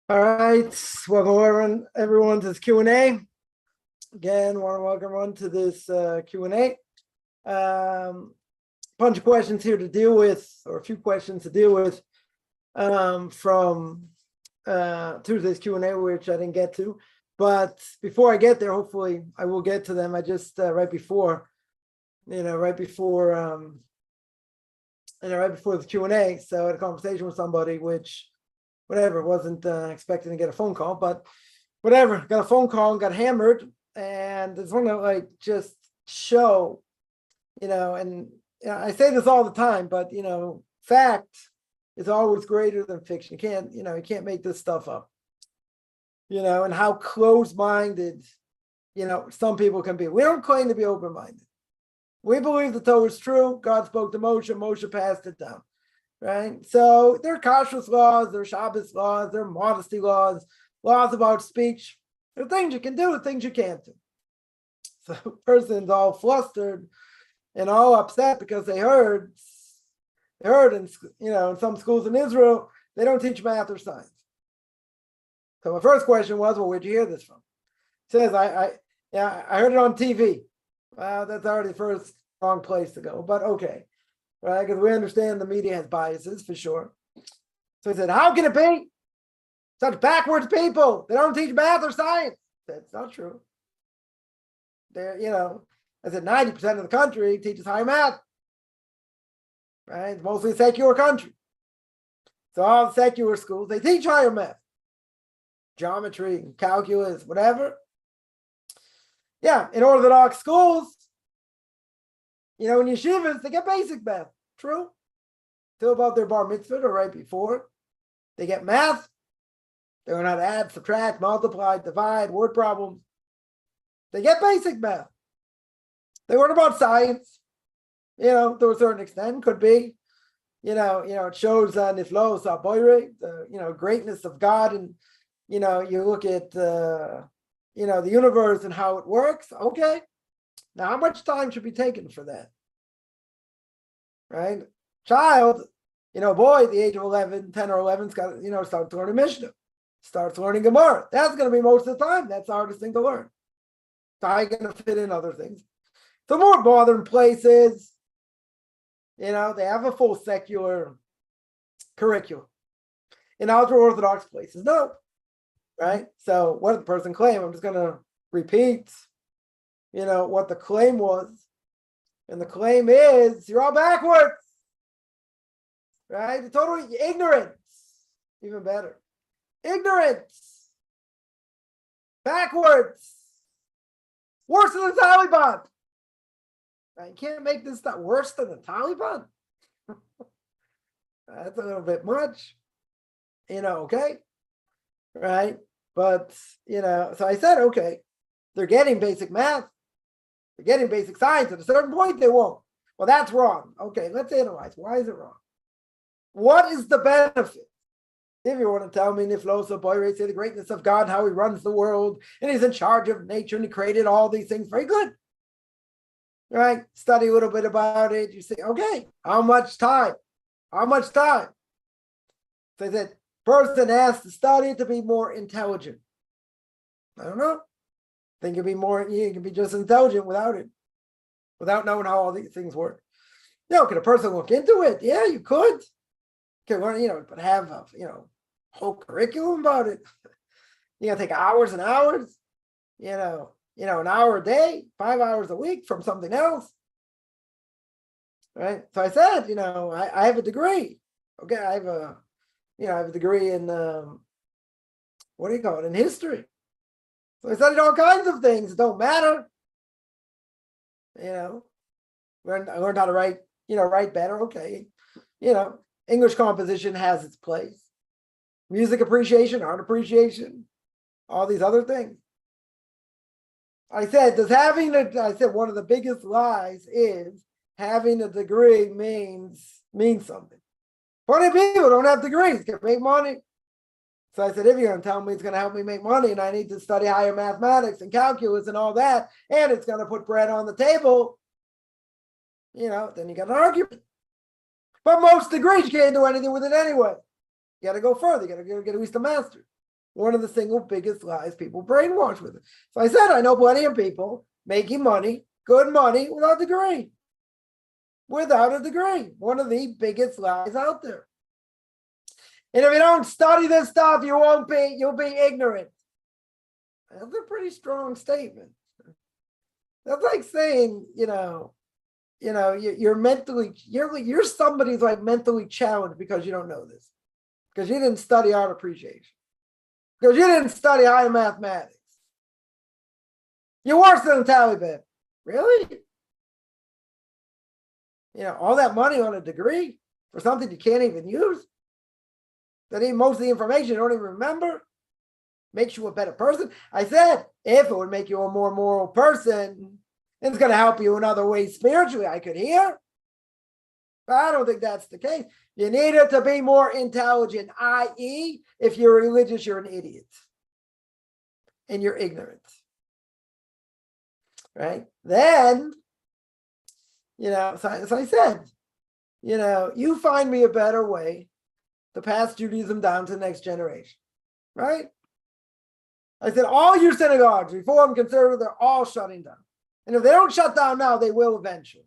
All right, welcome everyone to this Q&A. Again, want to welcome everyone to this Q&A. Bunch of questions here to deal with, or a few questions to deal with from Tuesday's Q&A, which I didn't get to. But before I get there, hopefully I will get to them. I just right before the Q&A, so I had a conversation with somebody, which whatever, wasn't expecting to get a phone call, but whatever, got a phone call and got hammered. And it's want to just show, and I say this all the time, but fact is always greater than fiction. You can't make this stuff up. And how closed-minded, some people can be. We don't claim to be open-minded. We believe the Torah is true. God spoke to Moshe. Moshe passed it down. Right. So there are kashrus laws, there are Shabbos laws, there are modesty laws, laws about speech. There are things you can do and things you can't do. So a person's all flustered and all upset because they heard in some schools in Israel, they don't teach math or science. So my first question was, well, where'd you hear this from? It says, I heard it on TV. Well, that's already the first wrong place to go, but okay. Right, because we understand the media has biases for sure. So he said, how can it be? Such backwards people. They don't teach math or science. That's not true. I said 90% of the country teaches higher math. Right? It's mostly a secular country. So all the secular schools, they teach higher math. Geometry, calculus, whatever. Yeah, in Orthodox schools, in yeshivas, they get basic math. True. Till about their bar mitzvah or right before. They get math. They learn how to add, subtract, multiply, divide, word problems. They get basic math. They learn about science, to a certain extent. Could be, it shows niflos aboire, the greatness of God. And, you look at, the universe and how it works. Okay. Now, how much time should be taken for that? Right? Child, boy at the age of 11, 10 or 11's got to, start learning Mishnah, starts learning Gemara. That's going to be most of the time. That's the hardest thing to learn. So how are you going to fit in other things? The more modern places, they have a full secular curriculum. In ultra-Orthodox places, no. Right? So what did the person claim? I'm just going to repeat what the claim was. And the claim is you're all backwards. Right? Totally ignorance. Even better. Ignorance. Backwards. Worse than the Taliban. Right? You can't make this stuff worse than the Taliban. That's a little bit much. Okay. Right? But, so I said, okay, they're getting basic math. They're getting basic science. At a certain point, they won't. Well, that's wrong. Okay, let's analyze. Why is it wrong? What is the benefit? If you want to tell me Niflosa Boyre, say the greatness of God, how he runs the world, and he's in charge of nature, and he created all these things, very good. Right? Study a little bit about it. You say, okay, how much time? How much time? So that person has to study to be more intelligent. I don't know. Think you can be just intelligent without it, without knowing how all these things work. Can a person look into it? Yeah, you could. Can learn, but have a whole curriculum about it. You gotta take hours and hours, an hour a day, 5 hours a week from something else. Right. So I said, I have a degree. Okay, I have a degree in in history. So I studied all kinds of things. It don't matter. I learned how to write, write better. Okay. English composition has its place. Music appreciation, art appreciation, all these other things. I said, one of the biggest lies is having a degree means something. Plenty of people don't have degrees, can make money. So I said, if you're going to tell me it's going to help me make money and I need to study higher mathematics and calculus and all that, and it's going to put bread on the table, then you got an argument. But most degrees, you can't do anything with it anyway. You got to go further. You got to get at least a master's. one of the single biggest lies people brainwash with it. So I said, I know plenty of people making money, good money, without a degree. Without a degree. One of the biggest lies out there. And if you don't study this stuff, you'll be ignorant. That's a pretty strong statement. That's like saying, you're somebody's like mentally challenged because you don't know this. Because you didn't study art appreciation. Because you didn't study higher mathematics. You're worse than the Taliban. Really? All that money on a degree for something you can't even use? That even most of the information you don't even remember? Makes you a better person? I said, if it would make you a more moral person, it's going to help you in other ways spiritually, I could hear. But I don't think that's the case. You need it to be more intelligent, i.e., if you're religious, you're an idiot. And you're ignorant. Right? Then, so I said, you find me a better way to pass Judaism down to the next generation. Right? I said, all your synagogues, Reform, Conservative, they're all shutting down. And if they don't shut down now, they will eventually.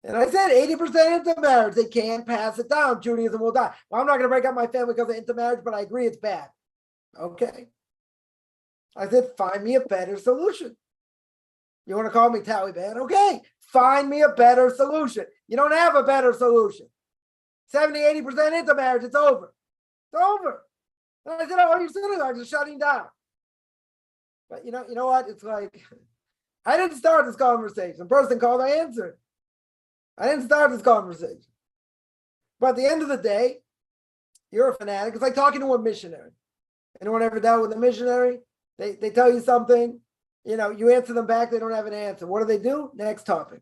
And I said 80% intermarriage, they can't pass it down. Judaism will die. Well, I'm not going to break up my family because of intermarriage, but I agree it's bad. Okay. I said, find me a better solution. You want to call me Taliban? Okay. Find me a better solution. You don't have a better solution. 70, 80% intermarriage, it's over. It's over. And I said, all your synagogues are shutting down. But you know what? It's like, I didn't start this conversation. The person called, I answered. I didn't start this conversation. But at the end of the day, you're a fanatic. It's like talking to a missionary. Anyone ever dealt with a missionary? They tell you something, you answer them back, they don't have an answer. What do? Next topic.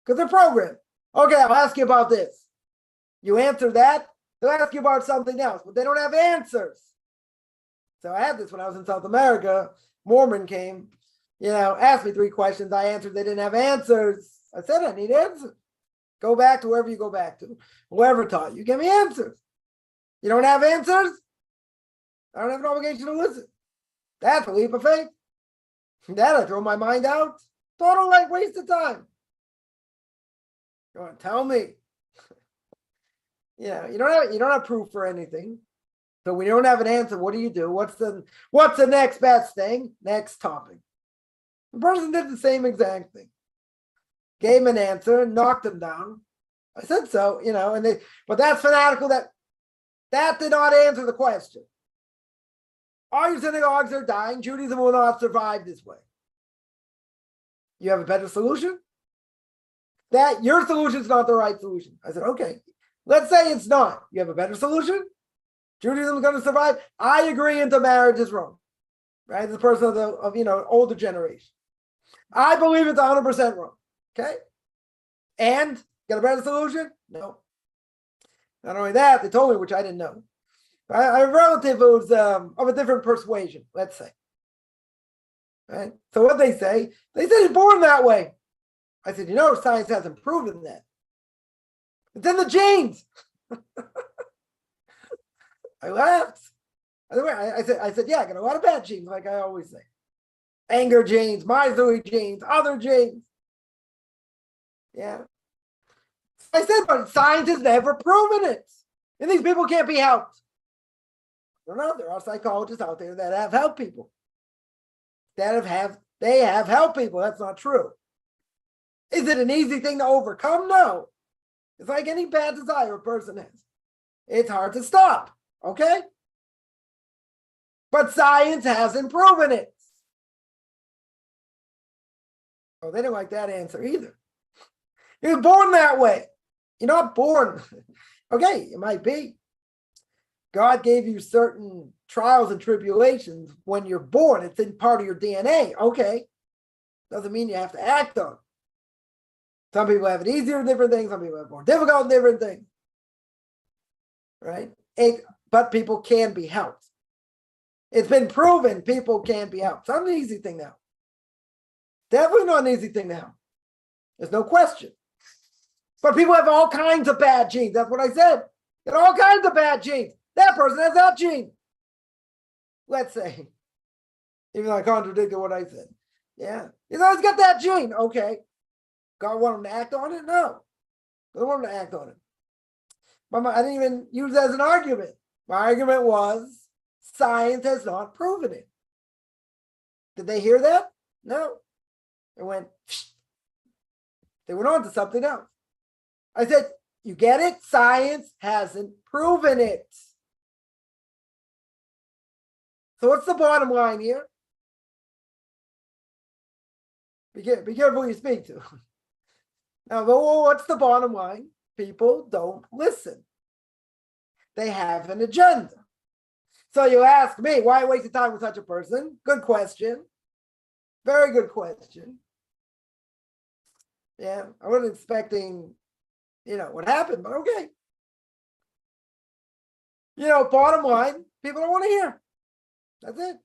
Because they're programmed. Okay, I'll ask you about this. You answer that, they'll ask you about something else, but they don't have answers. So I had this when I was in South America. Mormon came, asked me 3 questions. I answered, they didn't have answers. I said, I need answers. Go back to wherever you go back to. Whoever taught you, give me answers. You don't have answers? I don't have an obligation to listen. That's a leap of faith. That I throw my mind out. Total waste of time. You want to tell me? You don't have proof for anything. So when you don't have an answer, what do? What's the next best thing? Next topic. The person did the same exact thing. Gave him an answer, knocked him down. I said so, but that's fanatical. That did not answer the question. All your synagogues are dying. Judaism will not survive this way. You have a better solution? That your solution is not the right solution. I said, okay. Let's say it's not. You have a better solution? Judaism is going to survive? I agree intermarriage is wrong. Right? The person of older generation. I believe it's 100% wrong. Okay? And got a better solution? No. Not only that, they told me, which I didn't know. I have a relative who was of a different persuasion, let's say. Right? So what they say he's born that way. I said, science hasn't proven that. It's in the genes. I laughed. I said, yeah, I got a lot of bad genes, like I always say. Anger genes, miserly genes, other genes. Yeah. I said, but science has never proven it. And these people can't be helped. No, there are psychologists out there that have helped people. They have helped people. That's not true. Is it an easy thing to overcome? No. It's like any bad desire a person has. It's hard to stop. Okay? But science hasn't proven it. Oh, they didn't like that answer either. You're born that way. You're not born. Okay, it might be. God gave you certain trials and tribulations when you're born. It's in part of your DNA. Okay. Doesn't mean you have to act on it. Some people have it easier in different things. Some people have it more difficult in different things. Right? But people can be helped. It's been proven people can be helped. It's not an easy thing now. Definitely not an easy thing now. There's no question. But people have all kinds of bad genes. That's what I said. They have all kinds of bad genes. That person has that gene. let's say, even though I contradicted what I said. Yeah. He's got that gene. Okay. God want him to act on it? No. I don't want him to act on it. But I didn't even use it as an argument. My argument was science has not proven it. Did they hear that? No. They went, psh. They went on to something else. I said, you get it? Science hasn't proven it. So what's the bottom line here? Be careful who you speak to. Now, what's the bottom line? People don't listen. They have an agenda. So you ask me, why waste the time with such a person? Good question. Very good question. Yeah, I wasn't expecting, what happened, but okay. Bottom line, people don't want to hear. That's it.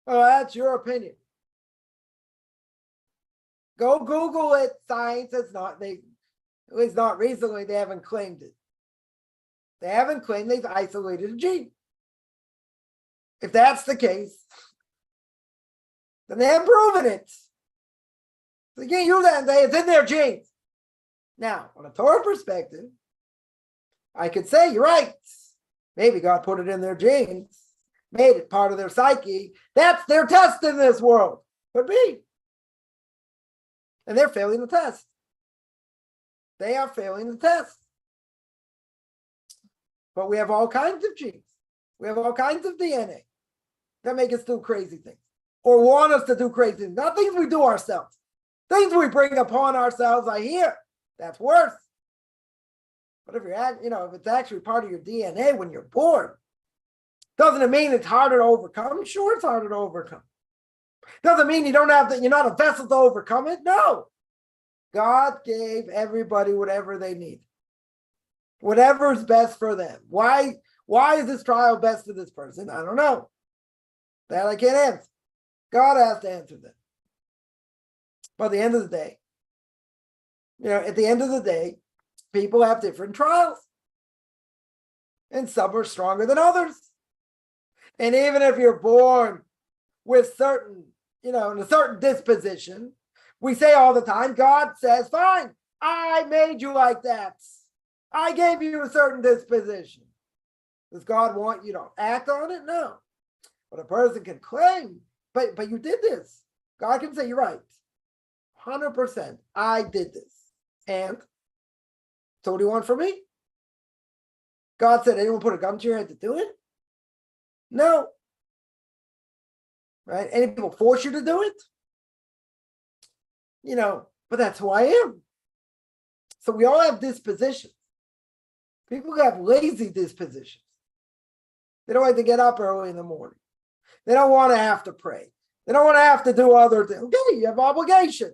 Oh, that's your opinion. Go Google it. Science has not, at least not recently, they haven't claimed it. They haven't claimed they've isolated a gene. If that's the case, then they haven't proven it. So you can't use that and say it's in their genes. Now, on a Torah perspective, I could say, you're right. Maybe God put it in their genes, made it part of their psyche. That's their test in this world. Could be. And they're failing the test. They are failing the test. But we have all kinds of genes. We have all kinds of DNA that make us do crazy things or want us to do crazy things. Not things we do ourselves. Things we bring upon ourselves, I hear. That's worse. But if if it's actually part of your DNA when you're born, doesn't it mean it's harder to overcome? Sure, it's harder to overcome. Doesn't mean you're not a vessel to overcome it. No. God gave everybody whatever they need. Whatever's best for them. Why is this trial best for this person? I don't know. That I can't answer. God has to answer that. But at the end of the day, people have different trials. And some are stronger than others. And even if you're born with certain, in a certain disposition, we say all the time, God says, fine, I made you like that. I gave you a certain disposition. Does God want you to act on it? No. But a person can claim, but you did this. God can say, you're right. 100%, I did this. And so what do you want from me? God said, anyone put a gun to your head to do it? No. Right? Any people force you to do it? But that's who I am. So we all have dispositions. People have lazy dispositions. They don't like to get up early in the morning. They don't want to have to pray. They don't want to have to do other things. Okay, you have obligations.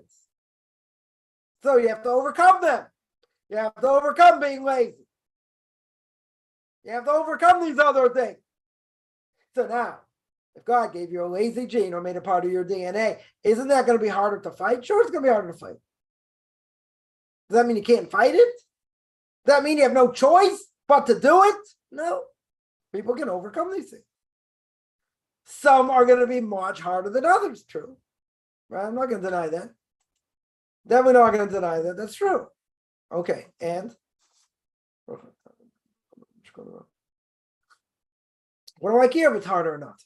So you have to overcome them. You have to overcome being lazy. You have to overcome these other things. So now, if God gave you a lazy gene or made it part of your DNA, isn't that going to be harder to fight? Sure, it's going to be harder to fight. Does that mean you can't fight it? Does that mean you have no choice but to do it? No. People can overcome these things. Some are going to be much harder than others. True. Right? I'm not going to deny that. Definitely not going to deny that. That's true. Okay. And what do I care if it's harder or not?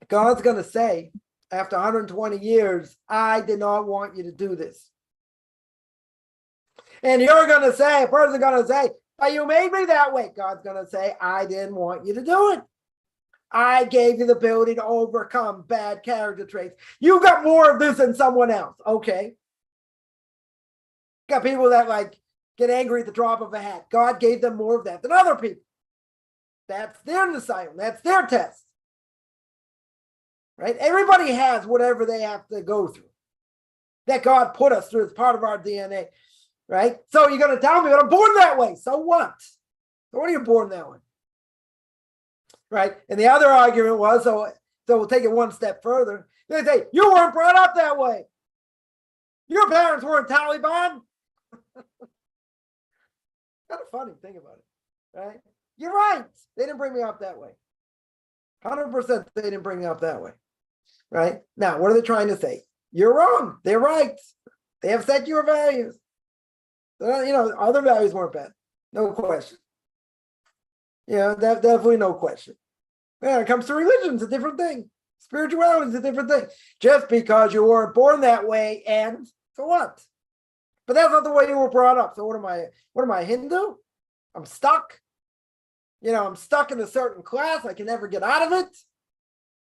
God's going to say, after 120 years, I did not want you to do this. And you're going to say, a person's going to say, but you made me that way. God's going to say, I didn't want you to do it. I gave you the ability to overcome bad character traits. You got more of this than someone else. Okay. Got people that get angry at the drop of a hat. God gave them more of that than other people. That's their asylum. That's their test. Right? Everybody has whatever they have to go through that God put us through as part of our DNA. Right? So you're going to tell me that I'm born that way. So what? So what are you born that way? Right? And the other argument was, so we'll take it one step further. They say, you weren't brought up that way. Your parents weren't Taliban. Kind of funny, think about it. right? You're right. They didn't bring me up that way. 100% they didn't bring me up that way, right? Now, what are they trying to say? You're wrong. They're right. They have set your values. Other values weren't bad. No question. Definitely no question. When it comes to religion, it's a different thing. Spirituality is a different thing. Just because you weren't born that way, and so what? But that's not the way you were brought up. So what am I? What am I, Hindu? I'm stuck. I'm stuck in a certain class. I can never get out of it.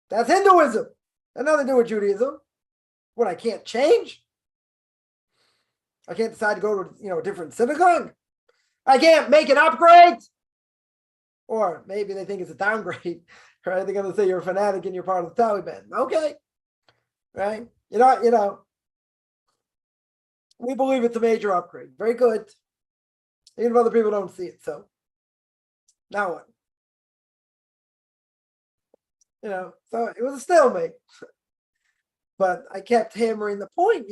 That's Hinduism. That nothing to do with Judaism. What, I can't change? I can't decide to go to a different synagogue. I can't make an upgrade. Or maybe they think it's a downgrade, right? They're going to say you're a fanatic and you're part of the Taliban. Okay, right? We believe it's a major upgrade. Very good. Even if other people don't see it. So now what? So it was a stalemate. But I kept hammering the point.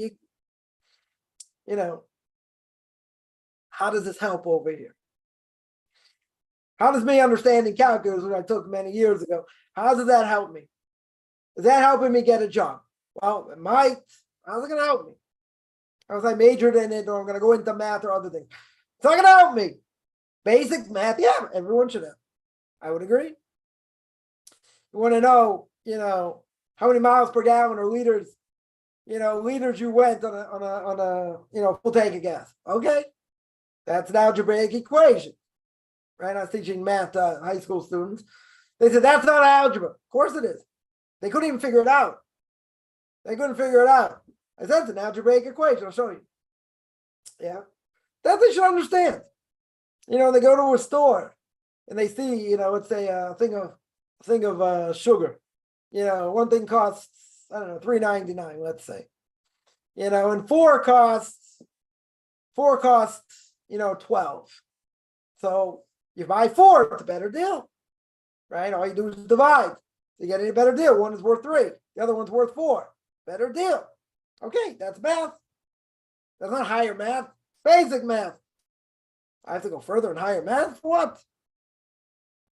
How does this help over here? How does me understanding calculus, which I took many years ago, how does that help me? Is that helping me get a job? Well, it might. How's it going to help me? As I majored in it, or I'm going to go into math or other things. It's not going to help me. Basic math, yeah, everyone should have. I would agree. You want to know, how many miles per gallon or liters, liters you went on a full tank of gas. Okay, that's an algebraic equation, right? I was teaching math to high school students. They said that's not algebra. Of course it is. They couldn't even figure it out. I said it's an algebraic equation. I'll show you. Yeah, that they should understand. They go to a store and they see, let's say a thing of sugar. One thing costs, I don't know, $3.99, let's say. And four costs, 12. So you buy four, it's a better deal, right? All you do is divide. You get a better deal. One is worth 3, the other one's worth 4. Better deal. Okay, that's math. That's not higher math, basic math. I have to go further in higher math for what?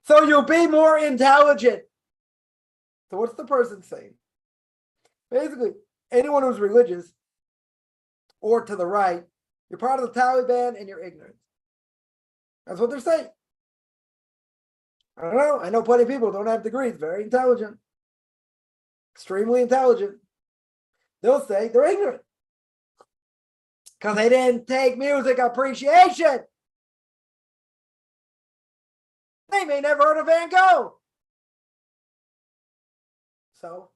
So you'll be more intelligent. So what's the person saying? Basically, anyone who's religious or to the right, you're part of the Taliban and you're ignorant. That's what they're saying. I don't know. I know plenty of people who don't have degrees, very intelligent, extremely intelligent. They'll say they're ignorant because they didn't take music appreciation. They may never heard of Van Gogh. So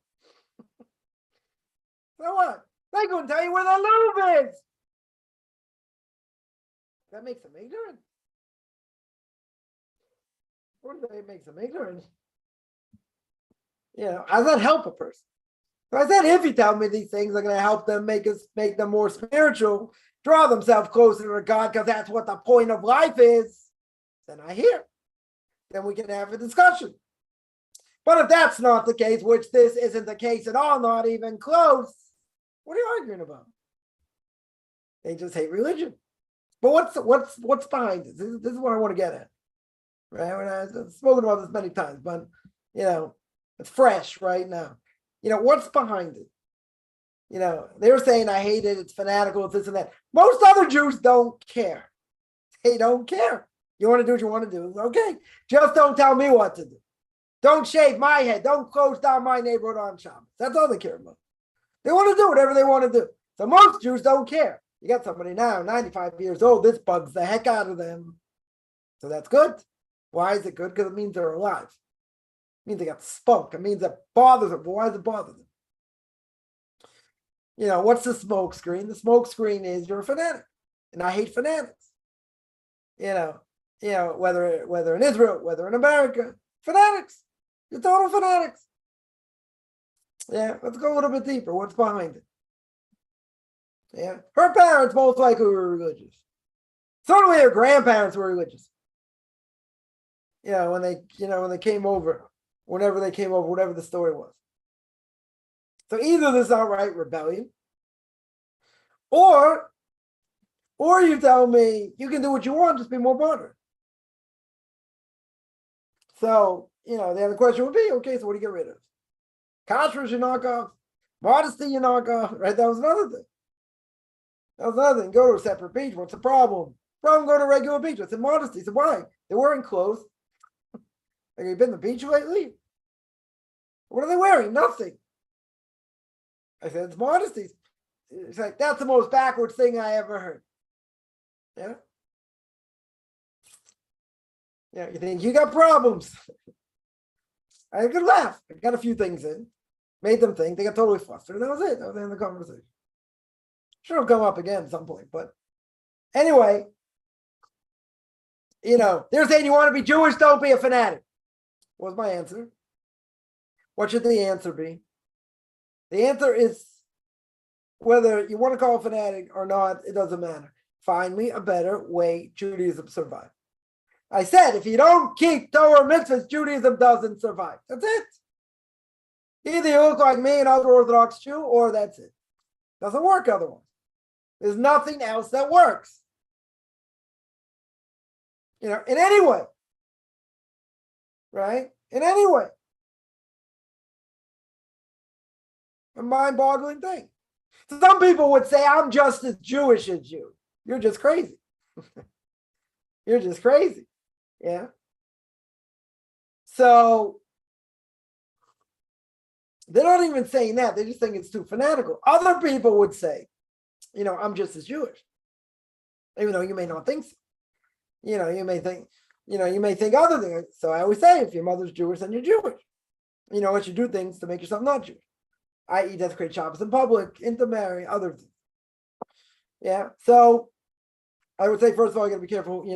what? They couldn't tell you where the Louvre is. That makes them ignorant. Or that makes them ignorant. How does that help a person? So I said, if you tell me these things are going to help them, make them more spiritual, draw themselves closer to God, because that's what the point of life is, then I hear. Then we can have a discussion. But if that's not the case, which this isn't the case at all, not even close, what are you arguing about? They just hate religion. But what's behind this? This is what I want to get at. Right? I've spoken about this many times, but it's fresh right now. What's behind it? They're saying I hate it, it's fanatical, it's this and that. Most other Jews don't care. They don't care. You want to do what you want to do. Okay. Just don't tell me what to do. Don't shave my head. Don't close down my neighborhood on Shabbos. That's all they care about. They want to do whatever they want to do. So most Jews don't care. You got somebody now, 95 years old. This bugs the heck out of them. So that's good. Why is it good? Because it means they're alive. It means they got spunk. It means it bothers them. But why does it bother them? What's the smoke screen? The smoke screen is you're a fanatic. And I hate fanatics. Whether in Israel, whether in America, fanatics. You're total fanatics. Yeah, let's go a little bit deeper. What's behind it? Yeah, her parents most likely were religious. Certainly her grandparents were religious. When they came over, whenever they came over, whatever the story was. So either this outright rebellion, or you tell me you can do what you want, just be more moderate. So, the other question would be, okay, so what do you get rid of? Kashrus you knock off, modesty you knock off, right? That was another thing. Go to a separate beach. What's the problem? Go to a regular beach. What's the modesty? So why? They're wearing clothes. Have you been to the beach lately? What are they wearing? Nothing. I said, it's modesty. It's like, that's the most backwards thing I ever heard. Yeah? Yeah, you think you got problems. I had a good laugh. I got a few things in. Made them think. They got totally flustered. That was it. That was the end of the conversation. Sure, it'll come up again at some point. But anyway, they're saying you want to be Jewish, don't be a fanatic. What was my answer? What should the answer be? The answer is, whether you want to call a fanatic or not, it doesn't matter. Find me a better way Judaism survive. I said, if you don't keep Torah mitzvahs, Judaism doesn't survive. That's it. Either you look like me, another Orthodox Jew, or that's it. Doesn't work otherwise. There's nothing else that works. In any way. Right? In any way. A mind-boggling thing. Some people would say, I'm just as Jewish as you. You're just crazy. You're just crazy. Yeah. So they're not even saying that. They just think it's too fanatical. Other people would say, I'm just as Jewish. Even though you may not think so. You may think other things. So I always say, if your mother's Jewish, then you're Jewish. What you do things to make yourself not Jewish. I.e., desecrate Shabbos in public, intermarry, other things. Yeah. So I would say, first of all, you got to be careful,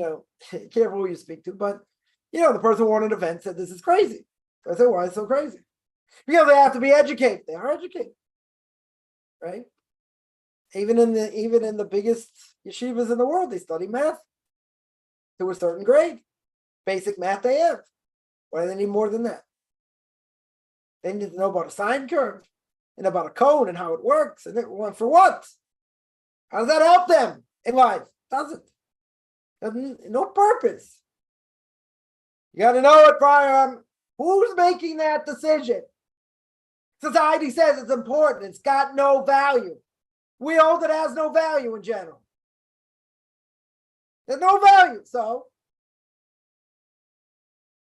careful who you speak to. But, the person who wanted an event said, this is crazy. So I said, why is it so crazy? Because they have to be educated. They are educated. Right? Even in the biggest yeshivas in the world, they study math to a certain grade. Basic math they have. Why do they need more than that? They need to know about a sine curve and about a cone and how it works. And for what? How does that help them in life? Doesn't. No purpose. You got to know it prior. Who's making that decision? Society says it's important. It's got no value. We hold it has no value in general. There's no value.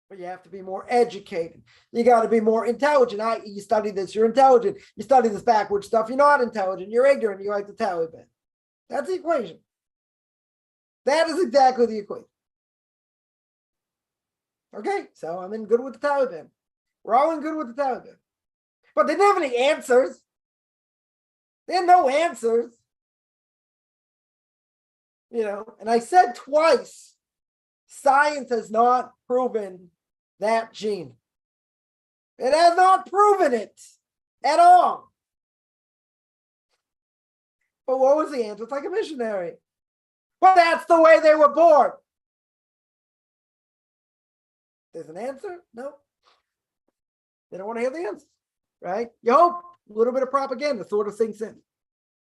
But you have to be more educated. You got to be more intelligent. You study this, you're intelligent. You study this backward stuff, you're not intelligent. You're ignorant, you're like the Taliban. That's the equation. That is exactly the equation. Okay, so I'm in good with the Taliban. We're all in good with the Taliban. But they didn't have any answers. They had no answers. And I said twice, science has not proven that gene. It has not proven it at all. But what was the answer? It's like a missionary. Well, that's the way they were born. There's an answer? No. They don't want to hear the answer, right? You hope a little bit of propaganda sort of sinks in,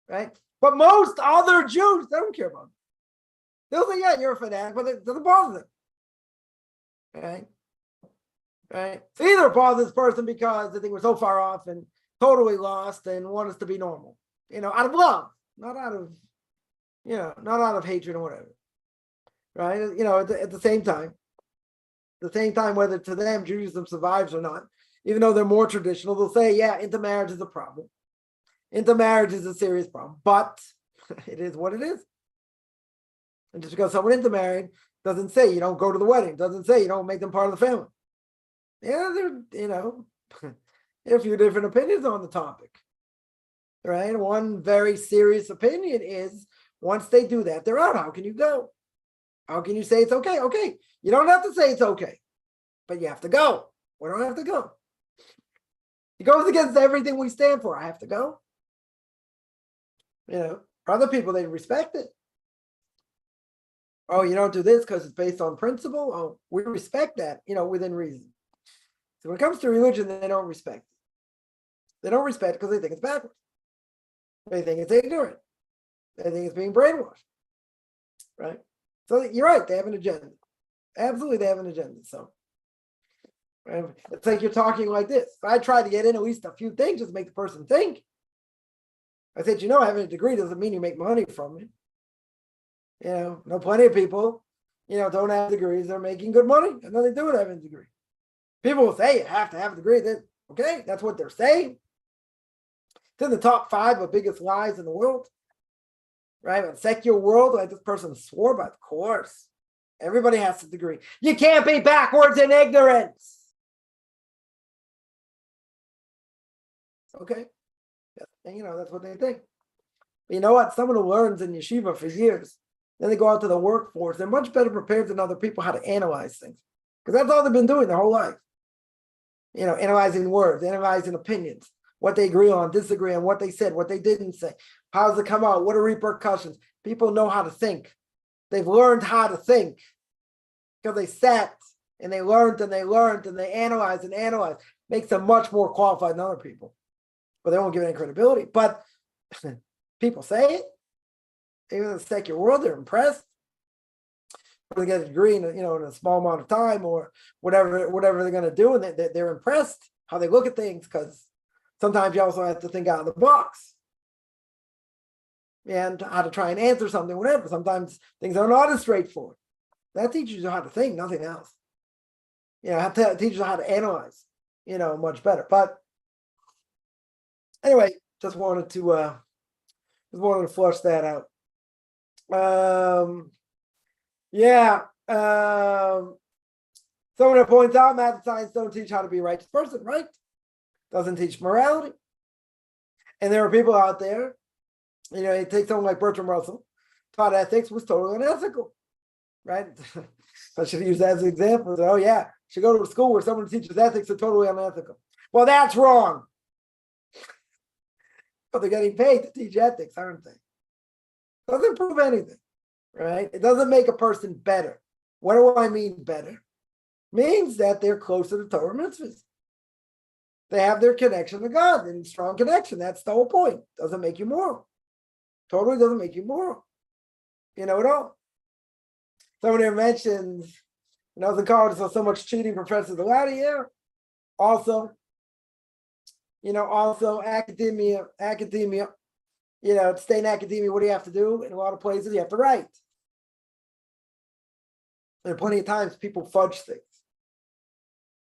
right? But most other Jews, they don't care about it. They'll say, yeah, you're a fanatic, but it doesn't bother them. Right? Right? So either it bothers this person because they think we're so far off and totally lost and want us to be normal, out of love, not out of hatred or whatever. Right? At the same time, whether to them Judaism survives or not, even though they're more traditional, they'll say, yeah, intermarriage is a problem. Intermarriage is a serious problem, but it is what it is. And just because someone intermarried doesn't say you don't go to the wedding, doesn't say you don't make them part of the family. Yeah, there are a few different opinions on the topic. Right? One very serious opinion is once they do that, they're out. How can you go? How can you say it's okay? Okay, you don't have to say it's okay, but you have to go. Why don't I have to go? It goes against everything we stand for. I have to go. Other people, they respect it. Oh, you don't do this because it's based on principle. Oh, we respect that, within reason. So when it comes to religion, they don't respect it. They don't respect it because they think it's backwards. They think it's ignorant. They think it's being brainwashed. Right? So you're right. They have an agenda. Absolutely, they have an agenda. So It's like you're talking like this. I try to get in at least a few things just to make the person think. I said, having a degree doesn't mean you make money from it. Know plenty of people, don't have degrees. They're making good money, and nothing to do with having a degree. People will say you have to have a degree. Okay, that's what they're saying. It's in the top 5 of biggest lies in the world, right? A secular world, like this person swore by, of course. Everybody has a degree. You can't be backwards in ignorance. Okay. And that's what they think. But you know what? Someone who learns in yeshiva for years, then they go out to the workforce, they're much better prepared than other people how to analyze things. Because that's all they've been doing their whole life. Analyzing words, analyzing opinions, what they agree on, disagree on, what they said, what they didn't say. How does it come out? What are repercussions? People know how to think. They've learned how to think because they sat and they learned and they learned and they analyzed and analyzed. Makes them much more qualified than other people. But they won't give any credibility. But people say it. Even in the secular world, they're impressed. They get a degree in a small amount of time or whatever they're going to do, and they're impressed how they look at things, because sometimes you also have to think out of the box and how to try and answer something, whatever. Sometimes things are not as straightforward. That teaches you how to think, nothing else. It teaches you how to analyze, much better. But anyway, just wanted to flush that out. Someone that points out math and science don't teach how to be a righteous person, right? Doesn't teach morality. And there are people out there, you take someone like Bertrand Russell, taught ethics, was totally unethical, right? I should use that as an example. Oh yeah, should go to a school where someone teaches ethics are totally unethical. Well, that's wrong. But they're getting paid to teach ethics, aren't they? Doesn't prove anything, right? It doesn't make a person better. What do I mean better? Means that they're closer to Torah mitzvahs. They have their connection to God, and strong connection. That's the whole point. Doesn't make you moral. Totally doesn't make you moral. At all. Someone here mentions, the college saw so much cheating professors allowed here. Also, academia, to stay in academia, what do you have to do? In a lot of places, you have to write. There are plenty of times people fudge things.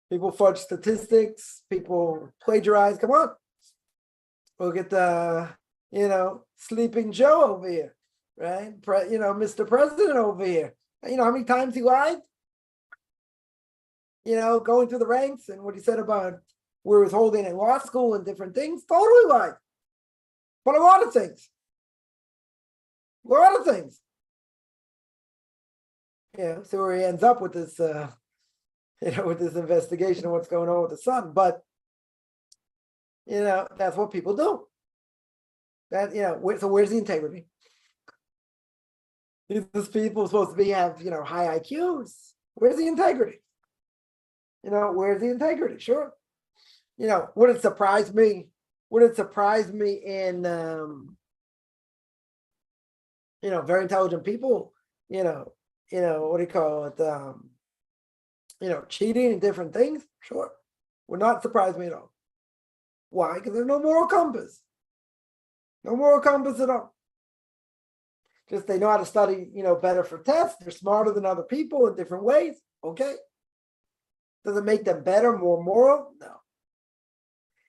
People fudge statistics. People plagiarize. Come on. Look at the, Sleeping Joe over here, right? Mr. President over here. How many times he lied? Going through the ranks and what he said about where he was holding in law school and different things. Totally lied. But a lot of things. See where he ends up with this, with this investigation of what's going on with the son. But, that's what people do. So where's the integrity? These people are supposed to have, high IQs. Where's the integrity? Where's the integrity? Sure. Would it surprise me? Would it surprise me in, very intelligent people, what do you call it? Cheating and different things? Sure. Would not surprise me at all. Why? Because there's no moral compass. No moral compass at all. Just they know how to study, better for tests. They're smarter than other people in different ways. Okay. Does it make them better, more moral? No.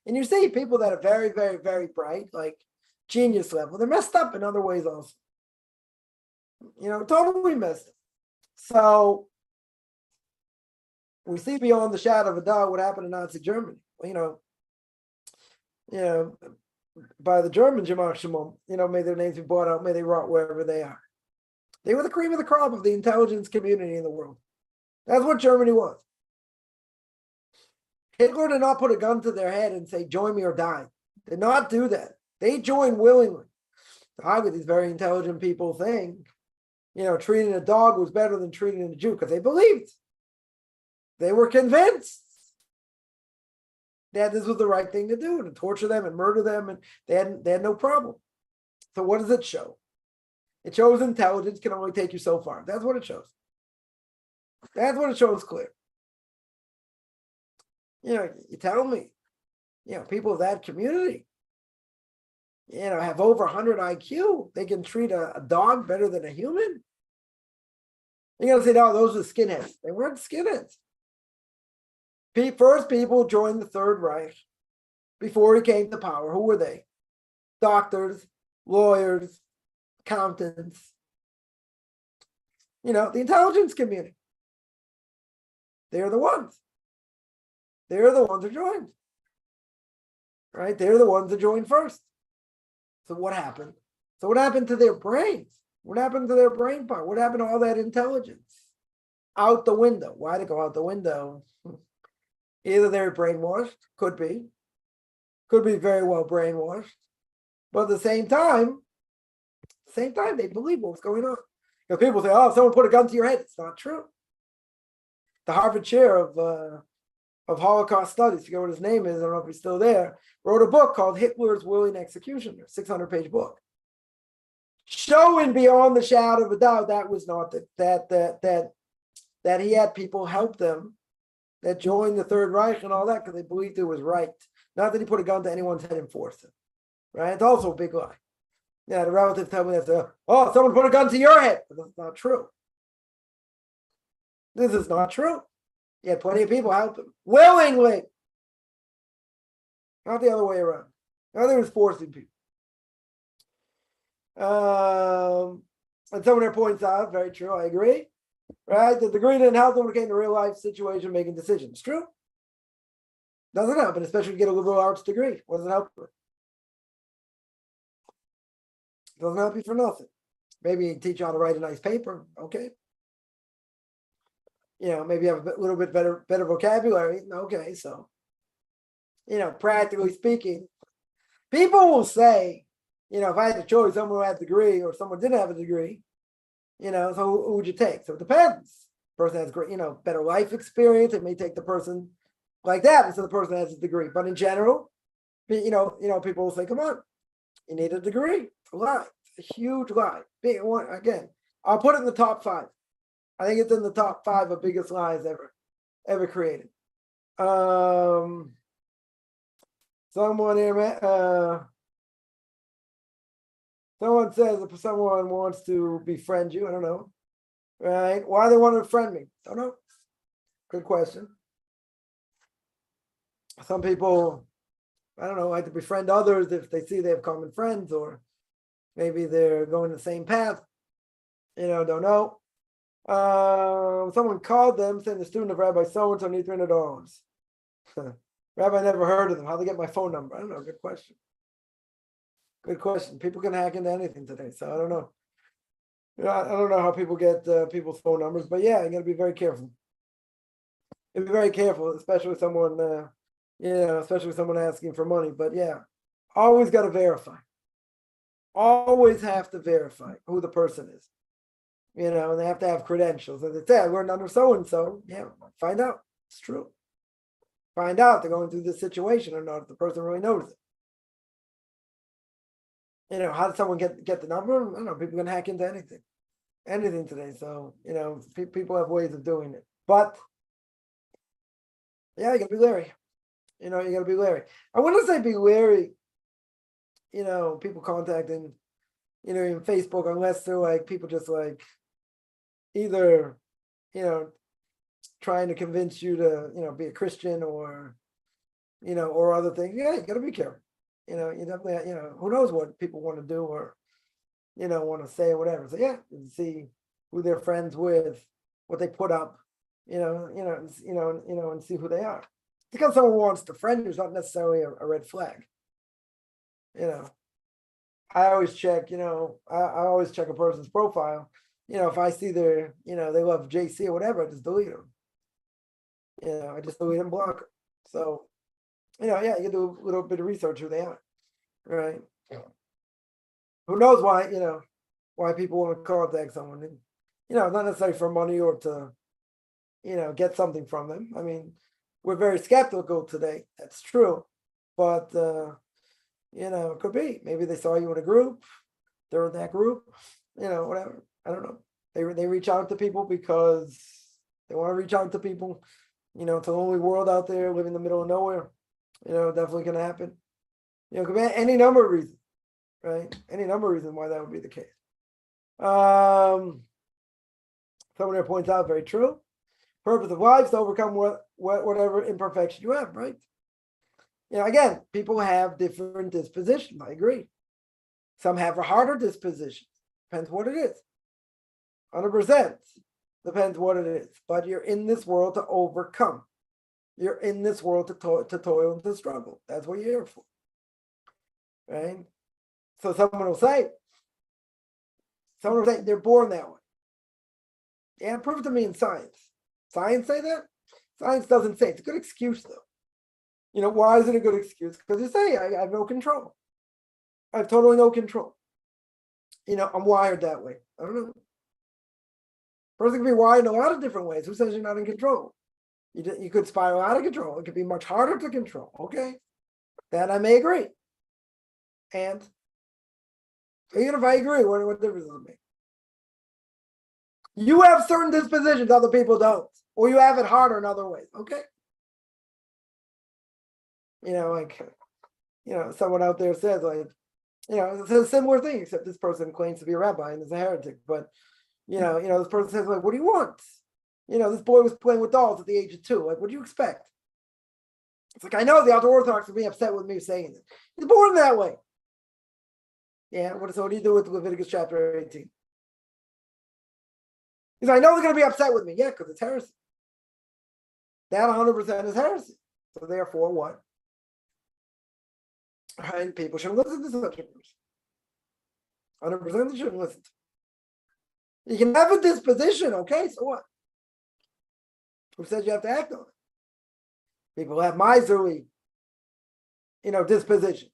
And you see people that are very, very, very bright, like genius level, they're messed up in other ways also. Totally messed up. So we see beyond the shadow of a doubt what happened in Nazi Germany. By the Germans, may their names be brought out, may they rot wherever they are. They were the cream of the crop of the intelligence community in the world. That's what Germany was. Hitler did not put a gun to their head and say, join me or die. Did not do that. They joined willingly. How could these very intelligent people think, treating a dog was better than treating a Jew? Because they believed. They were convinced that this was the right thing to do, to torture them and murder them, and they had no problem. So what does it show? It shows intelligence can only take you so far. That's what it shows. That's what it shows clear. You tell me, people of that community, have over 100 IQ. They can treat a dog better than a human. You're going to say, no, those are skinheads. They weren't skinheads. First people joined the Third Reich before he came to power. Who were they? Doctors, lawyers, accountants, the intelligence community. They're the ones. They're the ones who joined. Right? They're the ones who joined first. So what happened? So what happened to their brains? What happened to their brain power? What happened to all that intelligence? Out the window. Why did it go out the window? Either they're brainwashed, could be very well brainwashed, but at the same time, they believe what's going on. People say, "Oh, someone put a gun to your head." It's not true. The Harvard chair of Holocaust studies, I forget what his name is, I don't know if he's still there, wrote a book called Hitler's Willing Executioner, 600-page book, showing beyond the shadow of a doubt that was not that he had people help them that joined the Third Reich and all that because they believed it was right. Not that he put a gun to anyone's head and forced it. Right? It's also a big lie. Yeah, the relatives tell me that, oh, someone put a gun to your head. But that's not true. This is not true. He had plenty of people help him willingly. Not the other way around. Not that he was forcing people. And someone there points out, very true, I agree. Right? The degree didn't help them when it came to real life situation making decisions. True. Doesn't help, and especially if you get a liberal arts degree. What does it help with? Doesn't help you for nothing. Maybe you teach you how to write a nice paper. Okay. Maybe you have a little bit better vocabulary. Okay, so, practically speaking, people will say, if I had to choose someone who had a degree or someone didn't have a degree, so who would you take? So it depends. The person has great, better life experience. It may take the person like that instead of the person that has a degree. But in general, people will say, come on, you need a degree. It's a lie. It's a huge lie. Big one. Again, I'll put it in the top 5. I think it's in the top 5 of biggest lies ever created. Someone here, someone says if someone wants to befriend you, I don't know, right? Why they want to befriend me? Don't know. Good question. Some people, I don't know, like to befriend others if they see they have common friends or maybe they're going the same path. Don't know. Someone called them saying the student of Rabbi so-and-so needs $300. Rabbi, never heard of them. How'd they get my phone number? I don't know. Good question. Good question. People can hack into anything today, so I don't know. I don't know how people get people's phone numbers, but yeah, you got to be very careful. You be very careful, especially with someone, especially with someone asking for money. But yeah, always got to verify. Always have to verify who the person is. And they have to have credentials. As I said, I learned under so-and-so. Yeah, find out. It's true. Find out they're going through this situation or not, if the person really knows it. How did someone get the number? I don't know. People can hack into anything today. So, people have ways of doing it. But, yeah, you got to be wary. You got to be wary. I wouldn't say be wary, people contacting, in Facebook, unless they're like people just like, either, trying to convince you to, be a Christian or, or other things. Yeah, you got to be careful. You definitely, who knows what people want to do or, want to say or whatever. So yeah, you see who they're friends with, what they put up, and see who they are. Because someone wants to friend you is not necessarily a red flag. I always check, I always check a person's profile. If I see their, they love JC or whatever, I just delete them. I just delete and block them. So, yeah, you can do a little bit of research who they are, right? Who knows why, why people want to contact someone. And, not necessarily for money or to, get something from them. I mean, we're very skeptical today. That's true. But, it could be. Maybe they saw you in a group. They're in that group, whatever. I don't know. They reach out to people because they want to reach out to people. It's a lonely world out there, living in the middle of nowhere. Definitely can happen. Could be any number of reasons, right? Any number of reasons why that would be the case. Someone there points out, very true. Purpose of life is to overcome whatever imperfection you have, right? Again, people have different dispositions. I agree. Some have a harder disposition. Depends what it is. 100%. Depends what it is. But you're in this world to overcome. You're in this world to toil and to struggle. That's what you're here for. Right? So someone will say they're born that way. Yeah, prove it to me in science. Science say that? Science doesn't say. It's a good excuse, though. Why is it a good excuse? Because you say, I have no control. I have totally no control. I'm wired that way. I don't know. Person can be wired in a lot of different ways. Who says you're not in control? You could spiral out of control. It could be much harder to control. Okay. That I may agree. And even if I agree, what difference does it make? You have certain dispositions other people don't. Or you have it harder in other ways. Okay. Someone out there says, it's a similar thing, except this person claims to be a rabbi and is a heretic. But, this person says, what do you want? This boy was playing with dolls at the age of 2. What do you expect? It's I know the ultra-Orthodox will be upset with me saying this. He's born that way. Yeah, so what do you do with Leviticus chapter 18? He's I know they're going to be upset with me. Yeah, because it's heresy. That 100% is heresy. So therefore, what? Right? People shouldn't listen to such a person. 100% they shouldn't listen to. You can have a disposition, okay? So what? Who says you have to act on it? People have miserly, dispositions.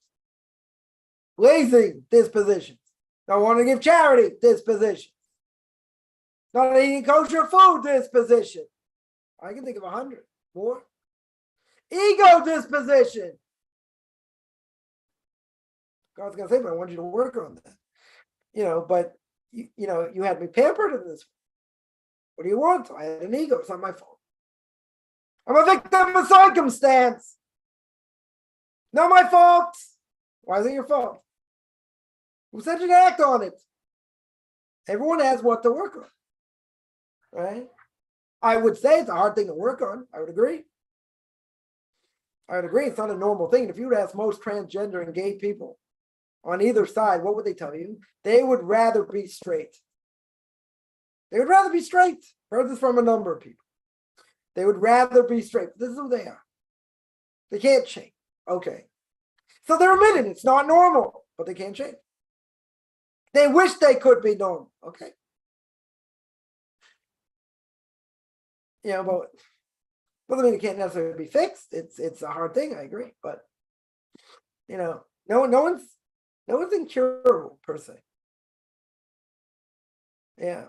Lazy dispositions. Don't want to give charity dispositions. Not eating kosher food disposition. I can think of 100 more. Ego disposition. God's gonna say, but I want you to work on that. But you had me pampered in this. What do you want? I had an ego. It's not my fault. I'm a victim of circumstance. Not my fault. Why is it your fault? Who said you to act on it? Everyone has what to work on. Right? I would say it's a hard thing to work on. I would agree. It's not a normal thing. If you would ask most transgender and gay people on either side, what would they tell you? They would rather be straight. They would rather be straight. Heard this from a number of people. They would rather be straight. This is who they are. They can't change. Okay. So they're admitting it's not normal, but they can't change. They wish they could be normal. Okay. But doesn't mean it can't necessarily be fixed. It's a hard thing. I agree, but no one's incurable per se. Yeah,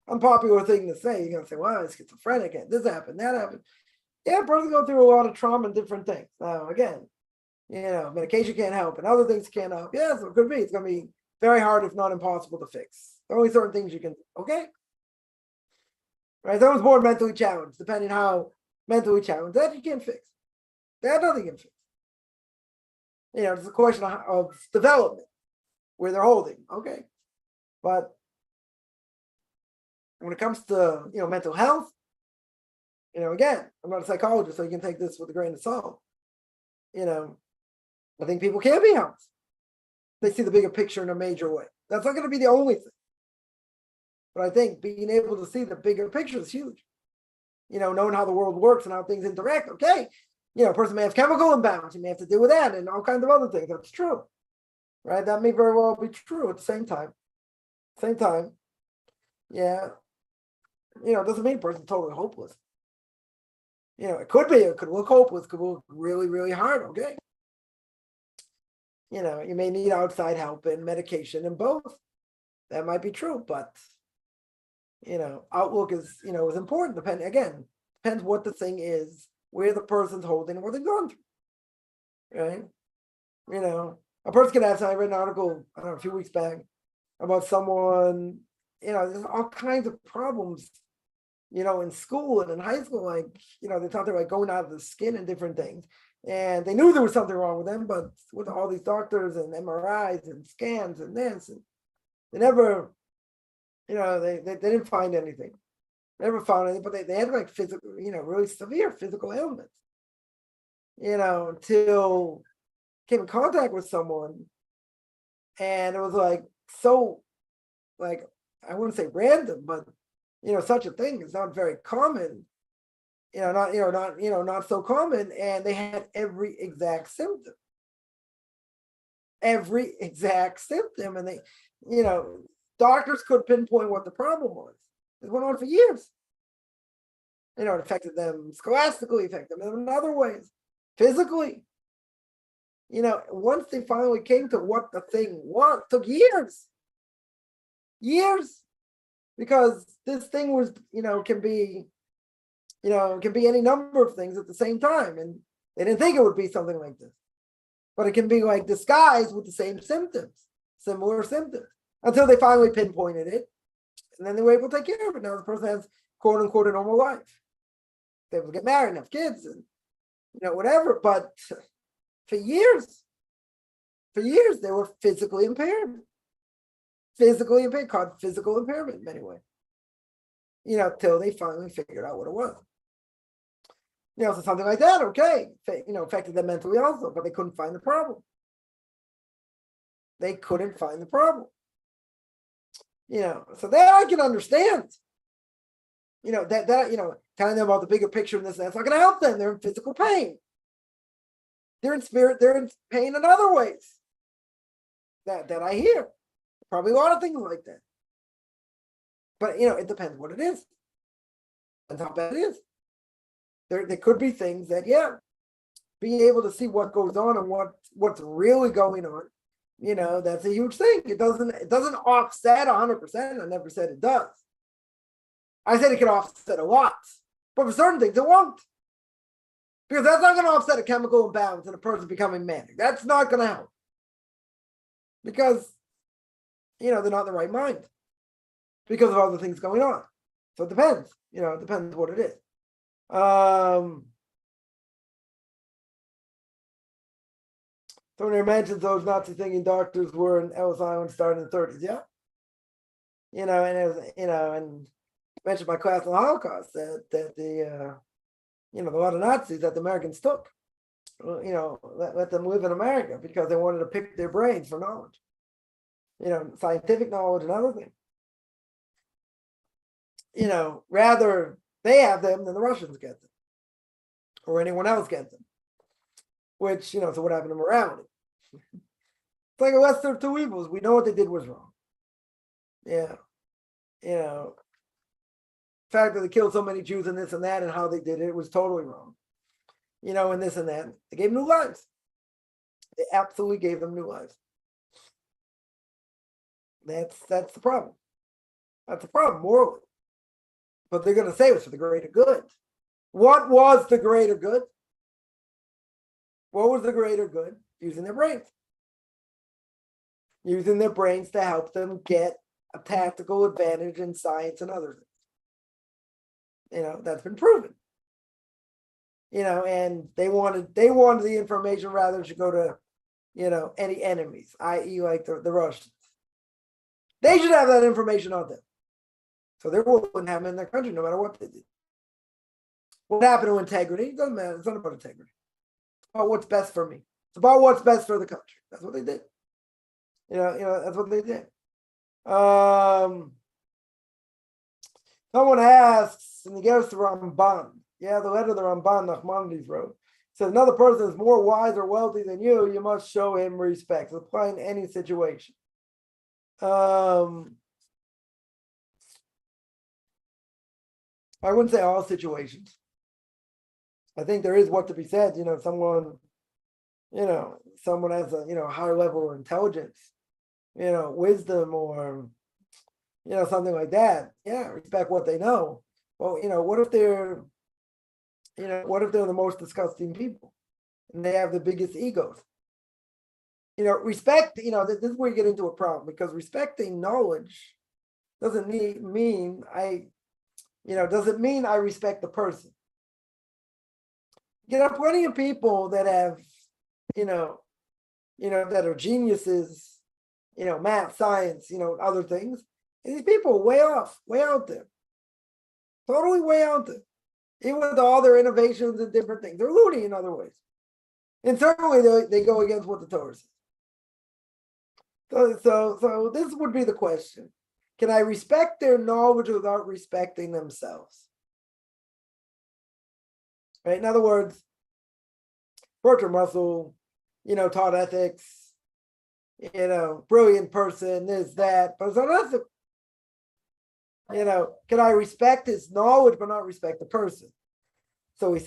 unpopular thing to say. You're gonna say, "Well, it's schizophrenic, and this happened, that happened." Yeah, a person go through a lot of trauma and different things. Now, again, medication can't help, and other things can't help. Yeah, so it could be. It's gonna be very hard, if not impossible, to fix. There are only certain things you can do. Okay. Right, someone's born mentally challenged, depending how mentally challenged, that you can't fix. That nothing can fix. It's a question of development, where they're holding. Okay. But when it comes to, mental health, again, I'm not a psychologist, so you can take this with a grain of salt. I think people can be helped. They see the bigger picture in a major way. That's not going to be the only thing. But I think being able to see the bigger picture is huge. Knowing how the world works and how things interact. Okay. A person may have chemical imbalance. You may have to deal with that and all kinds of other things. That's true. Right? That may very well be true at the same time. Yeah. It doesn't mean a person's totally hopeless. It could be. It could look hopeless. It could look really, really hard. Okay. You may need outside help and medication and both. That might be true, but outlook is important. Depends what the thing is, where the person's holding, and what they've gone through. Right? A person can have. I read an article, I don't know, a few weeks back about someone. There's all kinds of problems in school and in high school, like, they thought they were like going out of the skin and different things. And they knew there was something wrong with them, but with all these doctors and MRIs and scans and this, and they never, they didn't find anything. Never found anything, but they had like physical, really severe physical ailments, until came in contact with someone. And it was like, so, like, I wouldn't say random, but, such a thing is not very common, not so common. And they had every exact symptom. And they, doctors could pinpoint what the problem was. It went on for years. It affected them scholastically, affected them in other ways, physically. Once they finally came to what the thing was, took years. Because this thing was, can be any number of things at the same time. And they didn't think it would be something like this. But it can be like disguised with the same symptoms, similar symptoms, until they finally pinpointed it. And then they were able to take care of it. Now the person has, quote unquote, a normal life. They will get married and have kids and, whatever. But for years, they were physically impaired. Called physical impairment in many ways. Till they finally figured out what it was. So something like that, okay, affected them mentally also, but they couldn't find the problem. So that I can understand. Telling them about the bigger picture and this and that's not going to help them. They're in physical pain. They're in spirit. They're in pain in other ways. That I hear. Probably a lot of things like that. But it depends what it is. Depends how bad it is. There could be things that, being able to see what goes on and what's really going on, that's a huge thing. It doesn't offset 100%. I never said it does. I said it can offset a lot, but for certain things it won't, because that's not going to offset a chemical imbalance and a person becoming manic. That's not going to help, because they're not in the right mind because of other things going on. So it depends. It depends what it is. Somebody mentions those Nazi thinking doctors were in Ellis Island starting in the 30s. Yeah. And mentioned my class on the Holocaust that the a lot of Nazis that the Americans took, let them live in America because they wanted to pick their brains for knowledge, scientific knowledge and other things. Rather they have them than the Russians get them, or anyone else get them. Which, so what happened to morality? It's like a lesser of two evils. We know what they did was wrong. Yeah. The fact that they killed so many Jews and this and that and how they did it was totally wrong. And this and that. They gave new lives. They absolutely gave them new lives. That's the problem. That's the problem morally. But they're going to say it was for the greater good. What was the greater good? What was the greater good? Using their brains. Using their brains to help them get a tactical advantage in science and other things. That's been proven. And they wanted the information rather to go to, any enemies, i.e. like the Russians. They should have that information on them. So they wouldn't have them in their country no matter what they did. What happened to integrity? It doesn't matter. It's not about integrity. It's about what's best for me. It's about what's best for the country. That's what they did. That's what they did. Someone asks, and he goes to Ramban. Yeah, the letter the Ramban Nachmanides wrote. Says another person is more wise or wealthy than you, you must show him respect. It's applying to any situation. I wouldn't say all situations. I think there is what to be said. Someone has a higher level of intelligence, wisdom, or something like that. Yeah, respect what they know. Well, what if they're the most disgusting people and they have the biggest egos? Respect, this is where you get into a problem, because respecting knowledge doesn't mean does it mean I respect the person? There are plenty of people that have, that are geniuses, math, science, other things. And these people are way off, way out there. Totally way out there. Even with all their innovations and different things. They're loony in other ways. And certainly they go against what the Torah says. So this would be the question. Can I respect their knowledge without respecting themselves? Right? In other words, Bertrand Russell, taught ethics, brilliant person, this, that, but it's unethical. Can I respect his knowledge but not respect the person? So we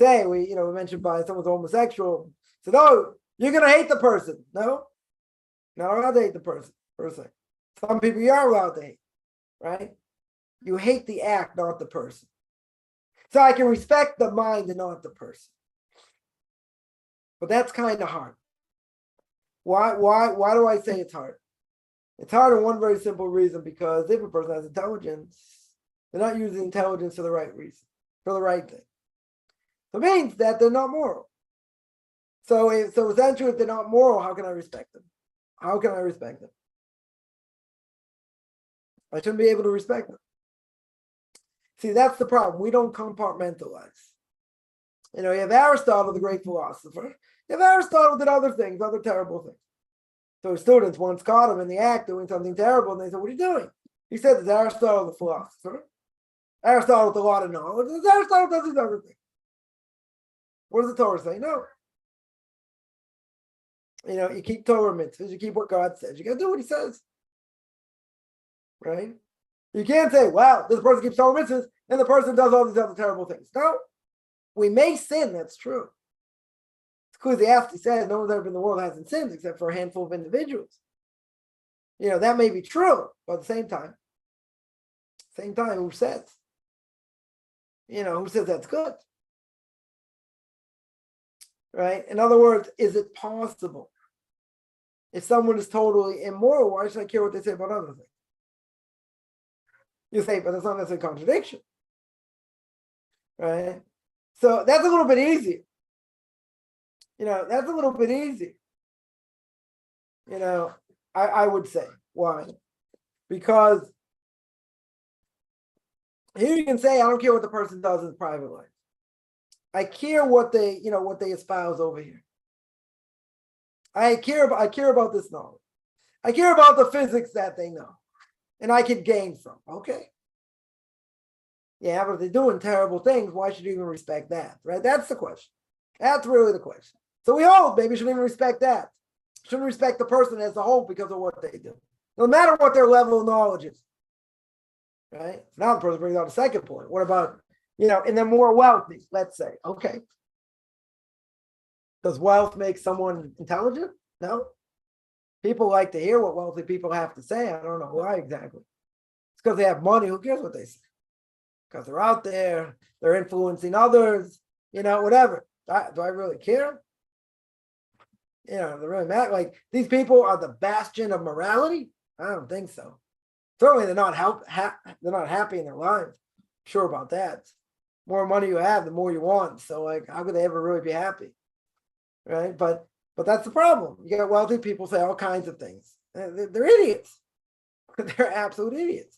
mentioned by someone's homosexual, said, oh, you're going to hate the person. No, not allowed to hate the person. Some people you are allowed to hate, right? You hate the act, not the person. So I can respect the mind and not the person. But that's kind of hard. Why do I say it's hard? It's hard for one very simple reason, because if a person has intelligence, they're not using intelligence for the right reason, for the right thing. So it means that they're not moral. So essentially, if they're not moral, how can I respect them? How can I respect them? I shouldn't be able to respect them. See, that's the problem. We don't compartmentalize. You have Aristotle, the great philosopher. You have Aristotle did other things, other terrible things. So his students once caught him in the act doing something terrible, and they said, what are you doing? He said, there's Aristotle, the philosopher. Aristotle with a lot of knowledge. There's Aristotle does his other thing. What does the Torah say? No. You keep Torah mitzvahs, you keep what God says. You got to do what he says. Right? You can't say, wow, this person keeps Torah mitzvahs, and the person does all these other terrible things. No. We may sin, that's true. Ecclesiastes says no one's ever been in the world that hasn't sinned except for a handful of individuals. That may be true, but at the same time, who says? Who says that's good? Right? In other words, is it possible? If someone is totally immoral, why should I care what they say about other things? You say, but it's not necessarily a contradiction. Right? So that's a little bit easier. That's a little bit easier. I would say. Why? Because here you can say, I don't care what the person does in his private life. I care what they espouse over here. I care about this knowledge. I care about the physics that they know. And I can gain from. Okay. Yeah, but if they're doing terrible things, why should you even respect that? Right? That's the question. That's really the question. So we hold, maybe shouldn't even respect that. Shouldn't respect the person as a whole because of what they do. No matter what their level of knowledge is. Right? Now the person brings out a second point. What about, and they're more wealthy, let's say. Okay. Does wealth make someone intelligent? No. People like to hear what wealthy people have to say. I don't know why exactly. It's because they have money. Who cares what they say? Because they're out there, they're influencing others, whatever. Do I really care? They're really mad. Like, these people are the bastion of morality? I don't think so. Certainly they're not happy in their lives. I'm sure about that. The more money you have, the more you want. So how could they ever really be happy? Right? But that's the problem. You got wealthy people say all kinds of things. They're idiots. They're absolute idiots.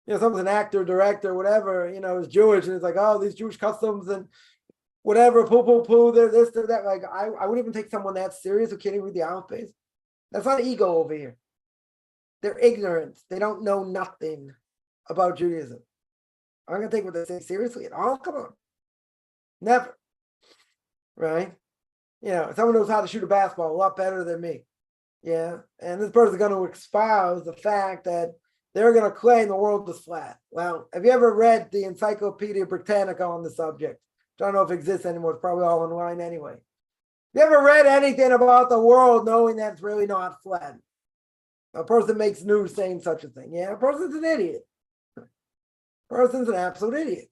Someone's an actor, director, whatever, is Jewish, and it's like, oh, these Jewish customs and whatever, poo, they're this, they're that. Like, I wouldn't even take someone that serious who can't even read the alphabet. That's not ego over here. They're ignorant. They don't know nothing about Judaism. I'm going to take what they say seriously at all? Come on. Never. Right? Someone knows how to shoot a basketball a lot better than me. Yeah. And this person's going to espouse the fact that they're going to claim the world is flat. Well, have you ever read the Encyclopedia Britannica on the subject? I don't know if it exists anymore. It's probably all online anyway. Have you ever read anything about the world knowing that it's really not flat? A person makes news saying such a thing. Yeah, a person's an idiot. A person's an absolute idiot.